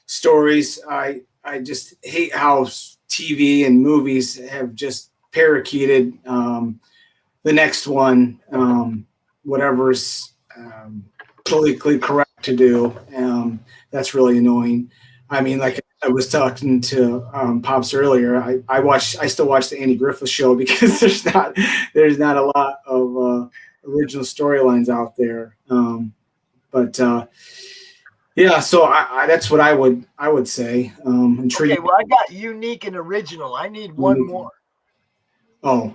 stories. I just hate how TV and movies have just parakeeted the next one, whatever's politically correct to do. That's really annoying. I mean, like I was talking to Pops earlier. I still watch the Andy Griffith Show because there's not a lot of original storylines out there. But yeah, so that's what I would say. Okay, Intriguing. well, I got unique and original. I need one more. Oh,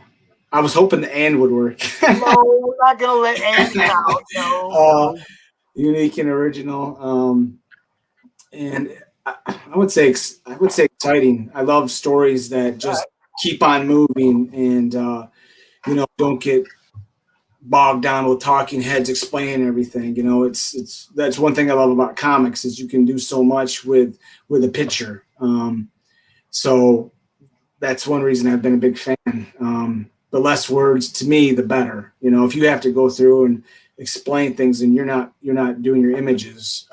I was hoping the and would work. No, we're not gonna let and count. No, uh, no. Unique and original. And I would say exciting. I love stories that All just right. keep on moving and don't get bogged down with talking heads explaining everything. It's that's one thing I love about comics is you can do so much with a picture. So that's one reason I've been a big fan. The less words to me, the better. If you have to go through and explain things, and you're not doing your images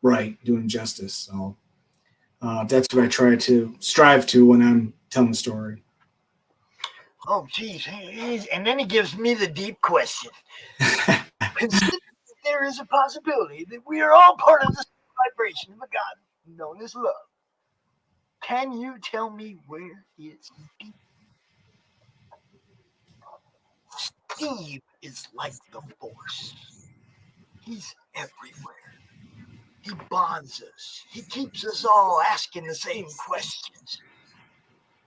right, doing justice. So that's what I try to strive to when I'm telling the story. Oh, geez. And then he gives me the deep question. Consider that there is a possibility that we are all part of the same vibration of a God known as love. Can you tell me where it's deep? Steve is like the Force. He's everywhere. He bonds us. He keeps us all asking the same questions.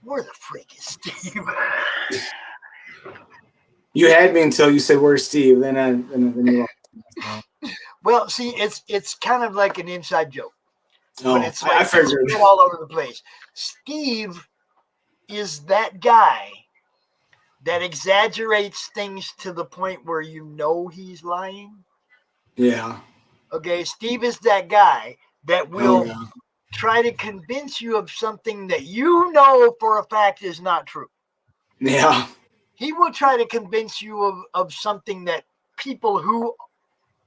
Where the freak is Steve? You had me until you said where's Steve, then you lost. Well, see, it's kind of like an inside joke, but Oh, it's I like figured. spread all over the place. Steve is that guy that exaggerates things to the point where he's lying. Yeah. Okay, Steve is that guy that Oh will yeah. try to convince you of something that you know for a fact is not true. Yeah. He will try to convince you of something that people who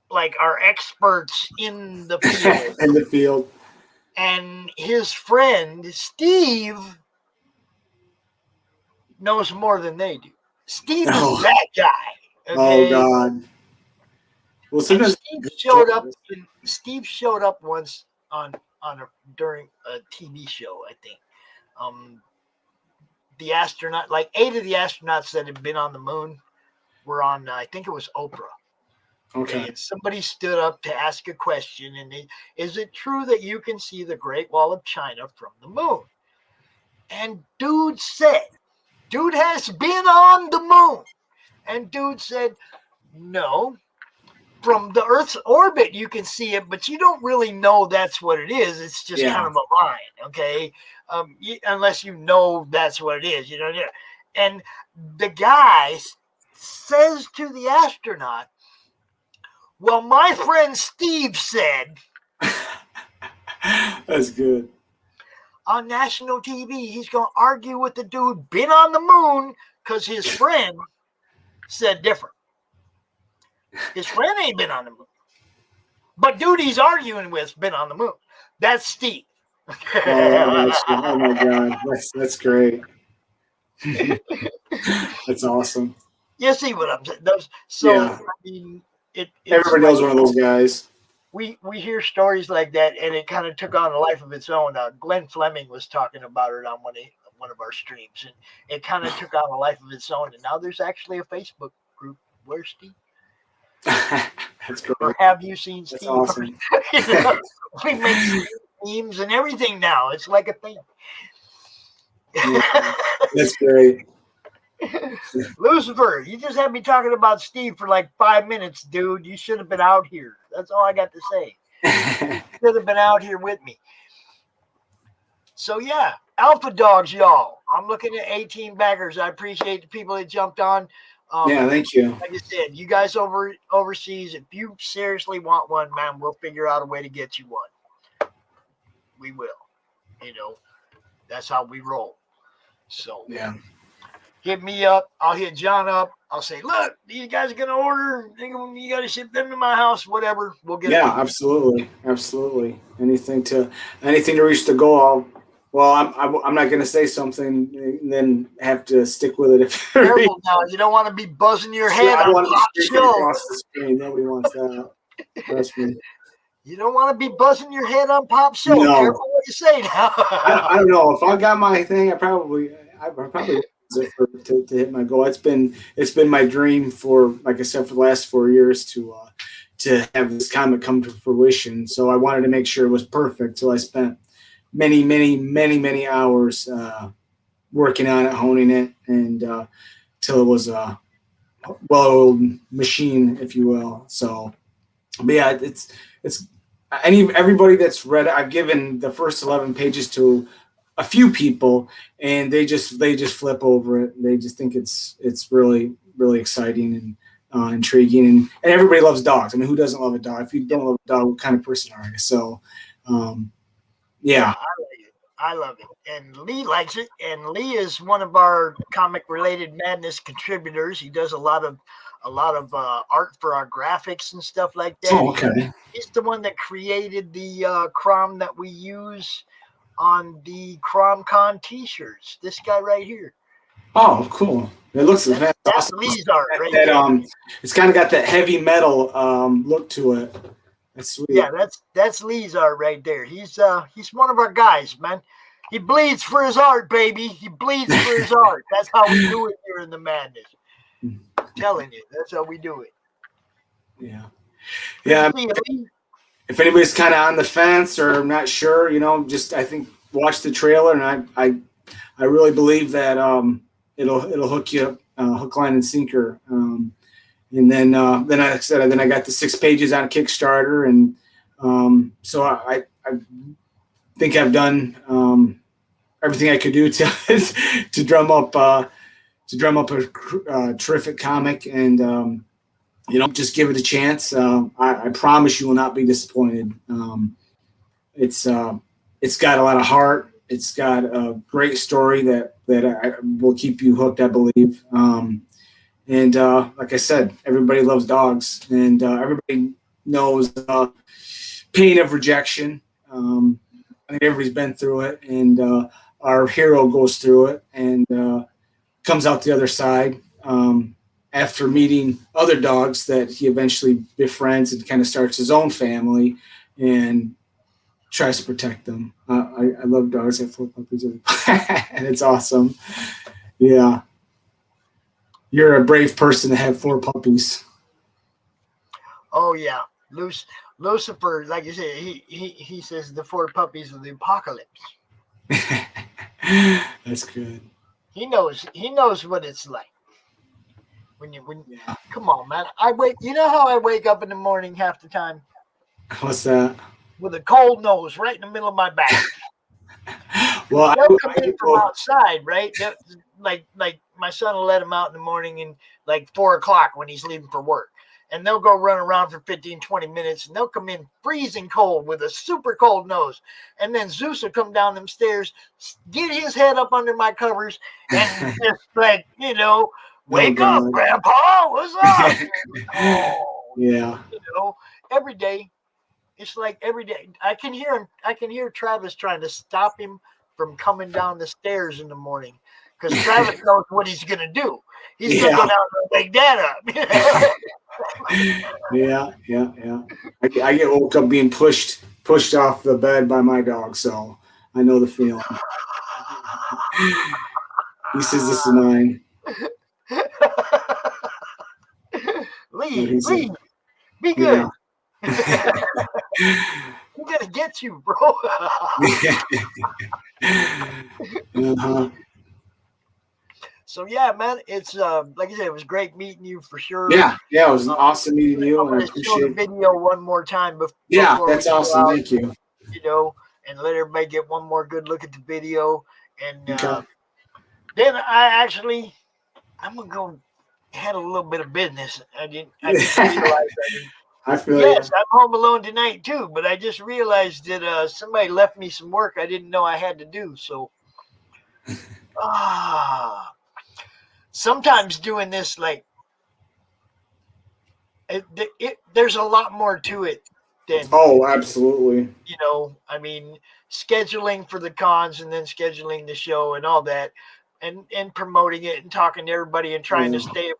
like are experts in the field In the field. and his friend Steve knows more than they do. Steve is Oh. that guy. Oh Okay. God. Well, And sometimes. Steve showed up once during a TV show, I think. Um the astronaut, like 8 of the astronauts that had been on the moon were on, I think it was Oprah. Okay, Okay. and somebody stood up to ask a question, and is it true that you can see the Great Wall of China from the moon? And dude has been on the moon. And dude said, no, from the Earth's orbit you can see it, but you don't really know that's what it is. It's just kind Yeah. of a line, okay? Unless you know that's what it is, And the guy says to the astronaut, well, my friend Steve said, That's good. On national TV, he's going to argue with the dude been on the moon because his friend said different. His friend ain't been on the moon. But dude he's arguing with's been on the moon. That's Steve. Oh my God. That's great. That's awesome. You see what I'm saying? So, Yeah. I mean, it's Everybody knows one of those guys. We hear stories like that, and it kind of took on a life of its own. Glenn Fleming was talking about it on one of our streams, and it kind of took on a life of its own. And now there's actually a Facebook group. Where's Steve? That's great. Or have you seen Steve? That's awesome. We make memes and everything now. It's like a thing. Yeah, that's great. Lucifer, you just had me talking about Steve for like 5 minutes, dude. You should have been out here. That's all I got to say. You should have been out here with me. So yeah, Alpha Dogs, y'all. I'm looking at 18 backers. I appreciate the people that jumped on. Yeah, thank you. Like I said, you guys overseas, if you seriously want one, man, we'll figure out a way to get you one. We will. That's how we roll. So yeah. Hit me up. I'll hit John up. I'll say, look, these guys are going to order. You got to ship them to my house, whatever. We'll get it. Yeah, absolutely. Absolutely. Anything to reach the goal. I'm not going to say something and then have to stick with it. Careful now. You don't want to be buzzing your head on Pop Show. Across the screen. Nobody wants that. Trust me. You don't want to be buzzing your head on Pop Show. No. Careful what you say now. I don't know. If I got my thing, I probably to hit my goal. It's been my dream for, like I said, for the last 4 years to have this comic come to fruition. So I wanted to make sure it was perfect. So I spent many hours working on it, honing it, and till it was a well-oiled machine, if you will. So, but yeah, it's everybody that's read it. I've given the first 11 pages to a few people, and they just flip over it. They just think it's really exciting and intriguing, and everybody loves dogs. I mean, who doesn't love a dog? If you don't love a dog, what kind of person are you? So, yeah. I love it, and Lee likes it. And Lee is one of our comic related madness contributors. He does a lot of art for our graphics and stuff like that. Oh, okay. He's the one that created the Crom that we use on the CromCon t-shirts. This guy right here. Oh, cool. It looks that's awesome. Lee's art right there. It's kind of got that heavy metal look to it. That's sweet. Yeah, that's Lee's art right there. He's one of our guys, man. He bleeds for his art, baby. He bleeds for his art. That's how we do it here in the madness. I'm telling you, that's how we do it. Yeah. Yeah. If anybody's kind of on the fence or not sure, just I think watch the trailer, and I really believe that it'll hook you up, hook, line, and sinker. And then I got the 6 pages on Kickstarter, and so I think I've done everything I could do to drum up a terrific comic, and just give it a chance. I promise you will not be disappointed. It's got a lot of heart. It's got a great story that will keep you hooked, I believe. And like I said, everybody loves dogs, and everybody knows pain of rejection. I think everybody's been through it, and our hero goes through it and comes out the other side after meeting other dogs that he eventually befriends, and kind of starts his own family and tries to protect them. I love dogs. I have 4 puppies, and it's awesome. Yeah. You're a brave person to have 4 puppies. Oh yeah, Lucifer, like you said, he says the 4 puppies of the apocalypse. That's good. He knows what it's like. Yeah. Come on, man. You know how I wake up in the morning half the time? What's that? With a cold nose right in the middle of my back. Well, they'll come in from outside, right? Like my son will let him out in the morning and like 4 o'clock when he's leaving for work. and they'll go run around for 15, 20 minutes, and they'll come in freezing cold with a super cold nose. And then Zeus will come down them stairs, get his head up under my covers, and just like, wake up, Grandpa, what's up? Yeah. Every day. It's like every day. I can hear Travis trying to stop him from coming down the stairs in the morning, because Travis knows what he's going to do. He's going to go down and wake Dad up. Yeah. I get woke up being pushed off the bed by my dog, so I know the feeling. He says this is mine. Lee, be good. Yeah. I'm going to get you, bro. Uh-huh. So yeah, man, it's like I said, it was great meeting you for sure. Yeah, it was awesome meeting you. I'm going to show the video one more time. Before that's awesome. Thank you. And let everybody get one more good look at the video, and then I'm gonna go handle a little bit of business. I didn't realize I feel yes, I'm home alone tonight too, but I just realized that somebody left me some work I didn't know I had to do. So sometimes doing this, like there's a lot more to it than absolutely. I mean, scheduling for the cons and then scheduling the show and all that, and promoting it and talking to everybody and trying to stay.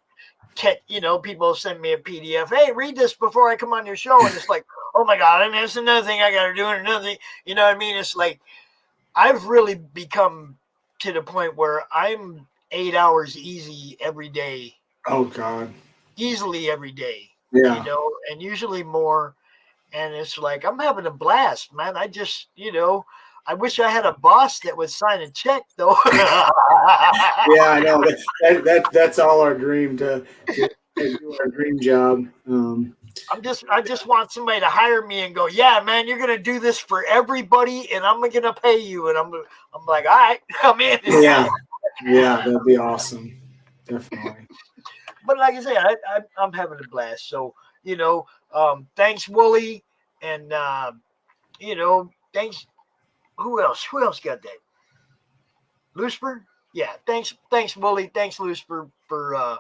People send me a PDF. Hey, read this before I come on your show, and it's like, oh my God, and there's another thing I got to do, and another thing. You know what I mean? It's like I've really become to the point where I'm 8 hours easy every day. Oh God. Easily every day. Yeah. And usually more. And it's like I'm having a blast, man. I just, I wish I had a boss that would sign a check, though. Yeah, I know. That's all our dream to do our dream job. I just want somebody to hire me and go, yeah, man, you're gonna do this for everybody, and I'm gonna pay you. And I'm like, all right, I'm in. Yeah, that'd be awesome, definitely. But like I said, I'm having a blast. So thanks, Wooly, and thanks. Who else got that? Lucifer? Yeah, thanks, Wooly. Thanks, Lucifer, for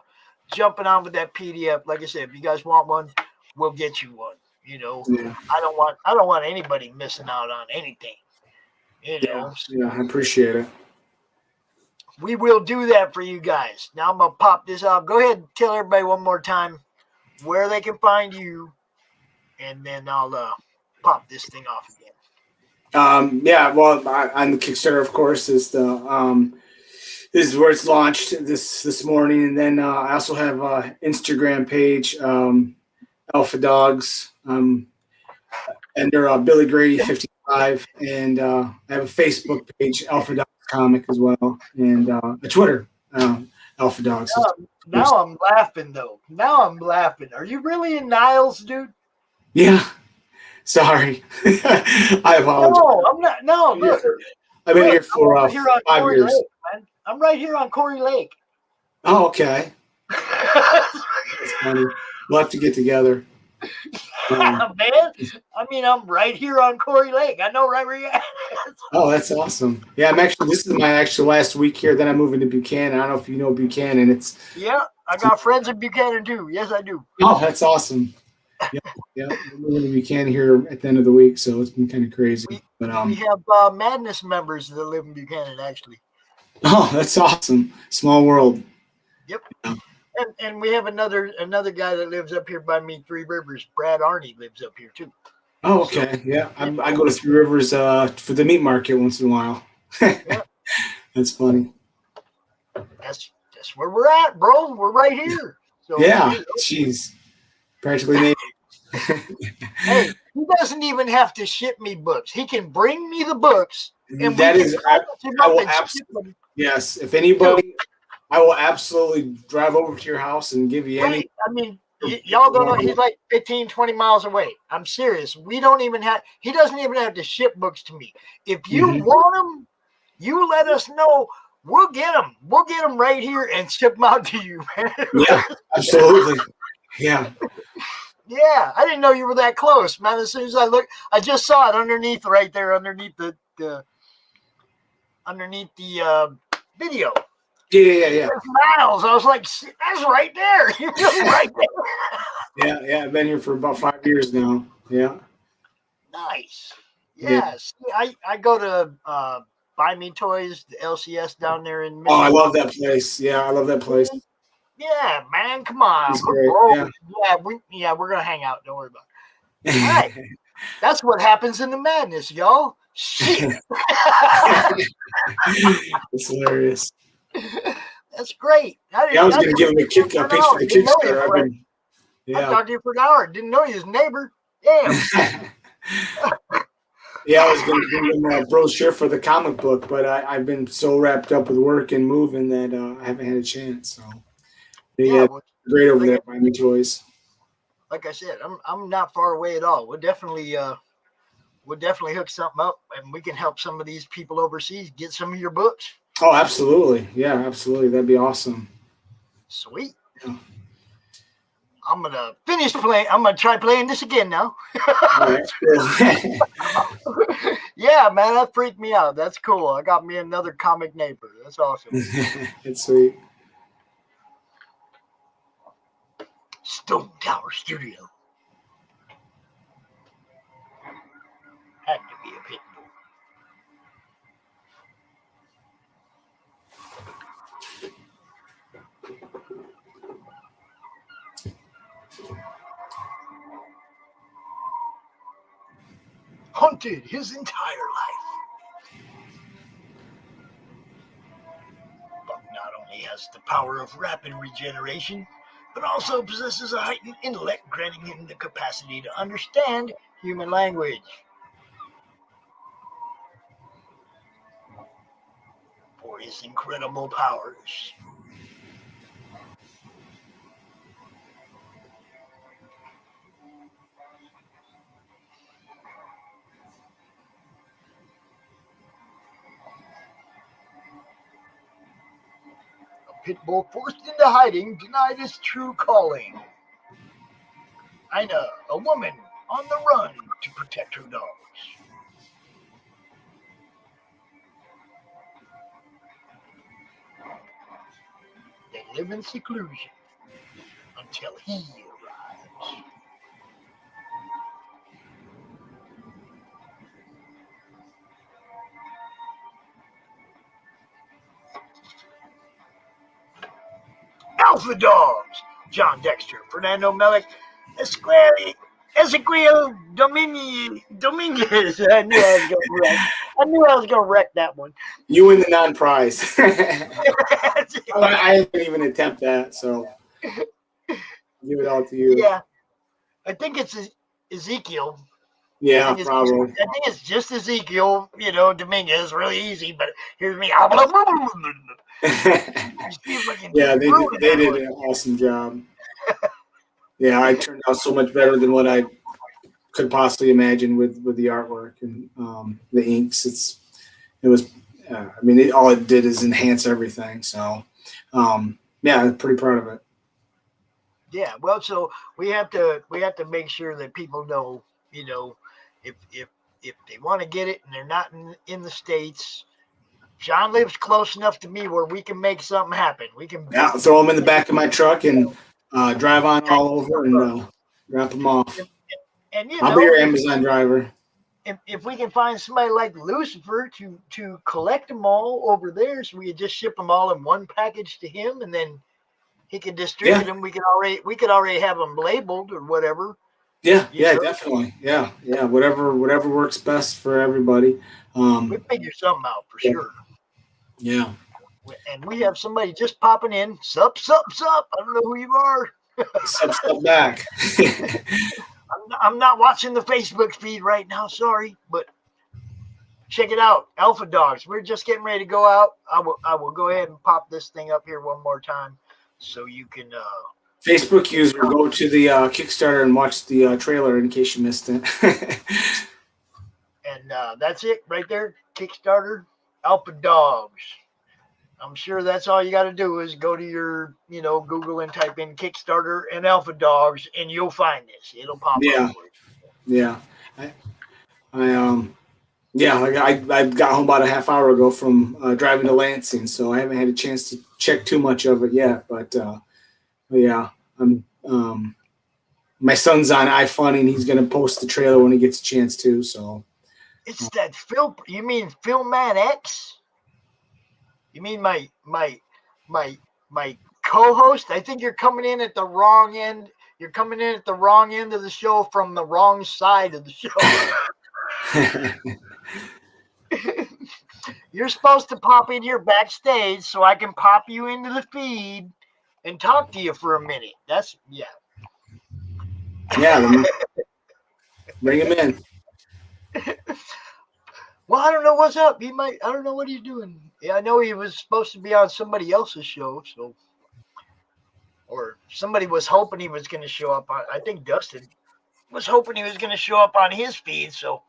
jumping on with that PDF. Like I said, if you guys want one, we'll get you one. Yeah. I don't want anybody missing out on anything. Yeah, I appreciate it. We will do that for you guys. Now I'm gonna pop this off. Go ahead and tell everybody one more time where they can find you, and then I'll pop this thing off again. Well, on the Kickstarter, of course, is the this is where it's launched this morning, and then I also have a Instagram page, Alpha Dogs, and they're Billy Grady 55, and I have a Facebook page, Alpha Dogs Comic, as well, and a Twitter, Alpha Dogs. Now I'm laughing though. Are you really in Niles, dude? Yeah. Sorry. I apologize. No, I'm not. No, look. I've been here for 5 years. Lake, man. I'm right here on Corey Lake. Oh, okay. That's funny. We'll have to get together. Man, I mean, I'm right here on Corey Lake. I know right where you're at. Oh, that's awesome. Yeah, this is my actual last week here. Then I move into Buchanan. I don't know if you know Buchanan. Yeah, I got friends in Buchanan too. Yes, I do. Oh, that's awesome. Yeah. We're moving to Buchanan here at the end of the week, so it's been kind of crazy. We have Madness members that live in Buchanan, actually. Oh, that's awesome. Small world. Yep. Yeah. And we have another guy that lives up here by me, Three Rivers. Brad Arney lives up here too. Oh, okay. So, yeah, I go to Three Rivers for the meat market once in a while. Yeah. That's funny. That's where we're at, bro. We're right here. So, yeah. Jeez. Practically native. Hey, he doesn't even have to ship me books. He can bring me the books, and yes. If anybody, I will absolutely drive over to your house and give you any. I mean, y'all don't know. He's like 15, 20 miles away. I'm serious. He doesn't even have to ship books to me. If you want them, you let us know. We'll get them. We'll get them right here and ship them out to you, man. Yeah, absolutely. Yeah. Yeah, I didn't know you were that close, man. As soon as I looked, I just saw it underneath right there, underneath the video. Yeah. Miles. I was like, that's right there. You're really right there. Yeah. I've been here for about 5 years now. Yeah. Nice. Yeah. Yes. I go to Buy Me Toys, the LCS down there in Oh, I Michigan. love that place. Yeah, I love that place. Yeah, man. Come on. It's We're great. broke. Yeah. We're gonna hang out. Don't worry about it. All right. That's what happens in the madness, y'all. Shit. It's hilarious. That's great. Yeah, I was gonna give him a Didn't pitch for the Kickstarter. I talked to you for an hour. Didn't know you was neighbor. Damn. Yeah, I was going to give him a brochure for the comic book, but I've been so wrapped up with work and moving that I haven't had a chance. So, yeah, Well, great over like, there by Me Toys. Like I said, I'm not far away at all. We'll definitely hook something up, and we can help some of these people overseas get some of your books. Oh, absolutely. Yeah, absolutely. That'd be awesome. Sweet. Yeah. I'm gonna finish playing. I'm gonna try playing this again now. All right, cool. Yeah, man, that freaked me out. That's cool. I got me another comic neighbor. That's awesome. It's sweet. Stone Tower Studio. Had to be a pit bull. Hunted his entire life. Buck not only has the power of rapid regeneration, but also possesses a heightened intellect, granting him the capacity to understand human language. For his incredible powers, a pit bull forced into hiding denied his true calling. Ina, a woman on the run to protect her dogs. They live in seclusion until he arrives. Alpha Dogs! Jon Dexter, Fernando Melick, Ezequiel Dominguez. I knew I was gonna wreck that one. You win the non-prize. I didn't even attempt that, so give it all to you. Yeah, I think it's Ezekiel. Yeah, probably. I think it's just Ezekiel, Dominguez, really easy, but here's me. Yeah, they did an awesome job. Yeah, I turned out so much better than what I could possibly imagine with the artwork and the inks. All it did is enhance everything. So, yeah, I'm pretty proud of it. Yeah, well, so we have to make sure that people know, if they want to get it and they're not in the States, John lives close enough to me where we can make something happen. We can throw them in the back of my truck and drive on all over and drop them off. And I'll be your Amazon driver. If we can find somebody like Lucifer to collect them all over there, so we could just ship them all in one package to him, and then he could distribute them. We could already have them labeled or whatever. Yeah, definitely. Yeah. Whatever works best for everybody. We figure something out for sure. Yeah. And we have somebody just popping in. Sup. I don't know who you are. Sup back. I'm not watching the Facebook feed right now. Sorry, but check it out. Alpha Dogs. We're just getting ready to go out. I will go ahead and pop this thing up here one more time so you can. Facebook user, go to the Kickstarter and watch the trailer in case you missed it. And that's it right there. Kickstarter, Alpha Dogs. I'm sure that's all you got to do is go to your, Google and type in Kickstarter and Alpha Dogs, and you'll find this. It'll pop up Yeah, for you. yeah. I got home about a half hour ago from driving to Lansing, so I haven't had a chance to check too much of it yet. But yeah, I'm. My son's on iFunny, and he's going to post the trailer when he gets a chance to. So It's that Phil. You mean Philman X? You mean my co-host? I think you're coming in at the wrong end. You're coming in at the wrong end of the show from the wrong side of the show. You're supposed to pop in here backstage so I can pop you into the feed and talk to you for a minute. That's yeah. Yeah, bring him in. Well, I don't know what's up. I don't know what he's doing. Yeah, I know he was supposed to be on somebody else's show, or somebody was hoping he was going to show up on. I think Dustin was hoping he was going to show up on his feed, so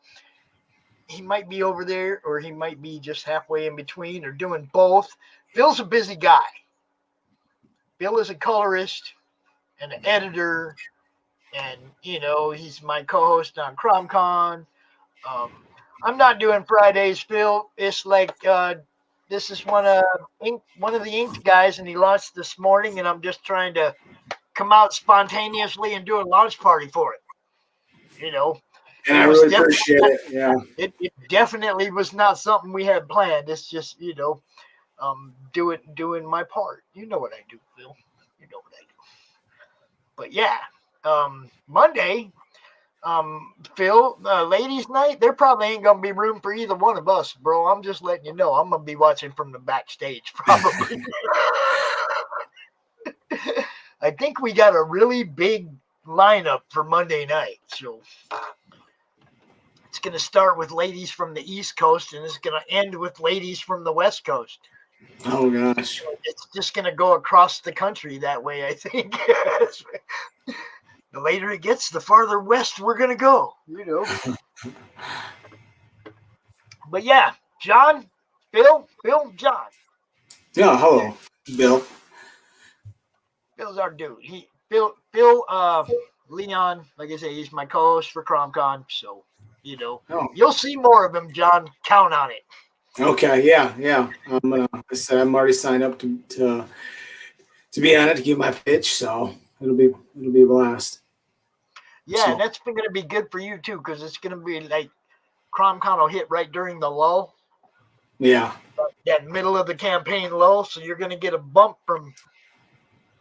he might be over there, or he might be just halfway in between, or doing both. Phil's a busy guy. Bill is a colorist and an editor, and he's my co-host on CromCon. I'm not doing Fridays, Phil. It's like this is one of the Inked guys, and he launched this morning, and I'm just trying to come out spontaneously and do a launch party for it. And I really appreciate it. Yeah, it definitely was not something we had planned. It's just doing my part. You know what I do, Phil. You know what I do. But yeah, Monday. Phil, ladies' night, there probably ain't gonna be room for either one of us, bro. I'm just letting you know. I'm gonna be watching from the backstage, probably. I think we got a really big lineup for Monday night, so it's gonna start with ladies from the East Coast, and it's gonna end with ladies from the West Coast. Oh gosh, it's just gonna go across the country that way, I think. The later it gets, the farther west we're going to go, But yeah, John, Phil, John. Yeah, hello, Bill. Phil's our dude. Phil, Leon, like I say, he's my co-host for CromCon, so, you'll see more of him, John. Count on it. Okay, yeah. I'm already signed up to be on it, to give my pitch, so it'll be a blast. Yeah, and that's going to be good for you too, because it's going to be like CromCon will hit right during the lull. Yeah. That middle of the campaign lull, so you're going to get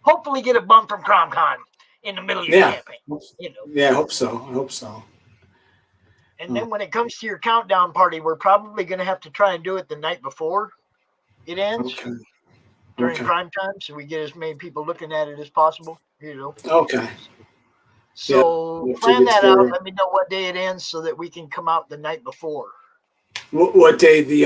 hopefully get a bump from CromCon in the middle of your campaign. Yeah, I hope so. And then when it comes to your countdown party, we're probably going to have to try and do it the night before it ends. Okay. During prime time, so we get as many people looking at it as possible. Okay. So plan that out. Let me know what day it ends so that we can come out the night before. What day the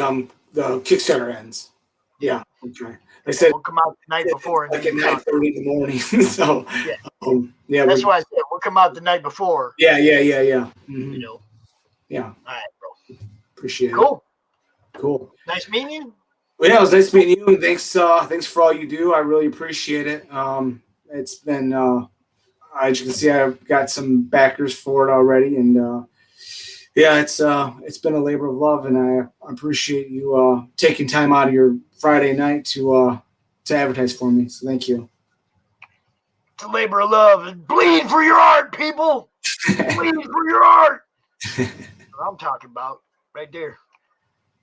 Kickstarter ends? Yeah. Okay. I said we'll come out the night before. Like at 9:30 in the morning. So that's why I said we'll come out the night before. Yeah. Mm-hmm. Yeah. All right, bro. Appreciate it. Cool. Nice meeting you. Well, yeah, it was nice meeting you, and thanks for all you do. I really appreciate it. It's been, as you can see, I've got some backers for it already, and it's been a labor of love, and I appreciate you taking time out of your Friday night to advertise for me. So thank you. It's a labor of love, and bleed for your art, people. Bleed for your art. That's what I'm talking about, right there.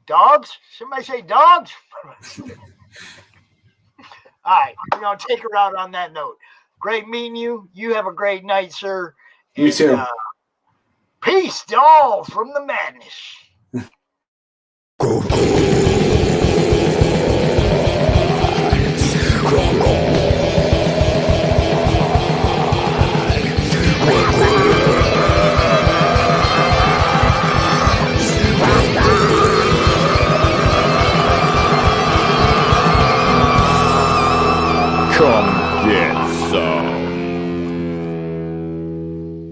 Dogs? Somebody say dogs? All right, we're going to take her out on that note. Great meeting you. You have a great night, sir. You too. Peace to all from the madness. Come get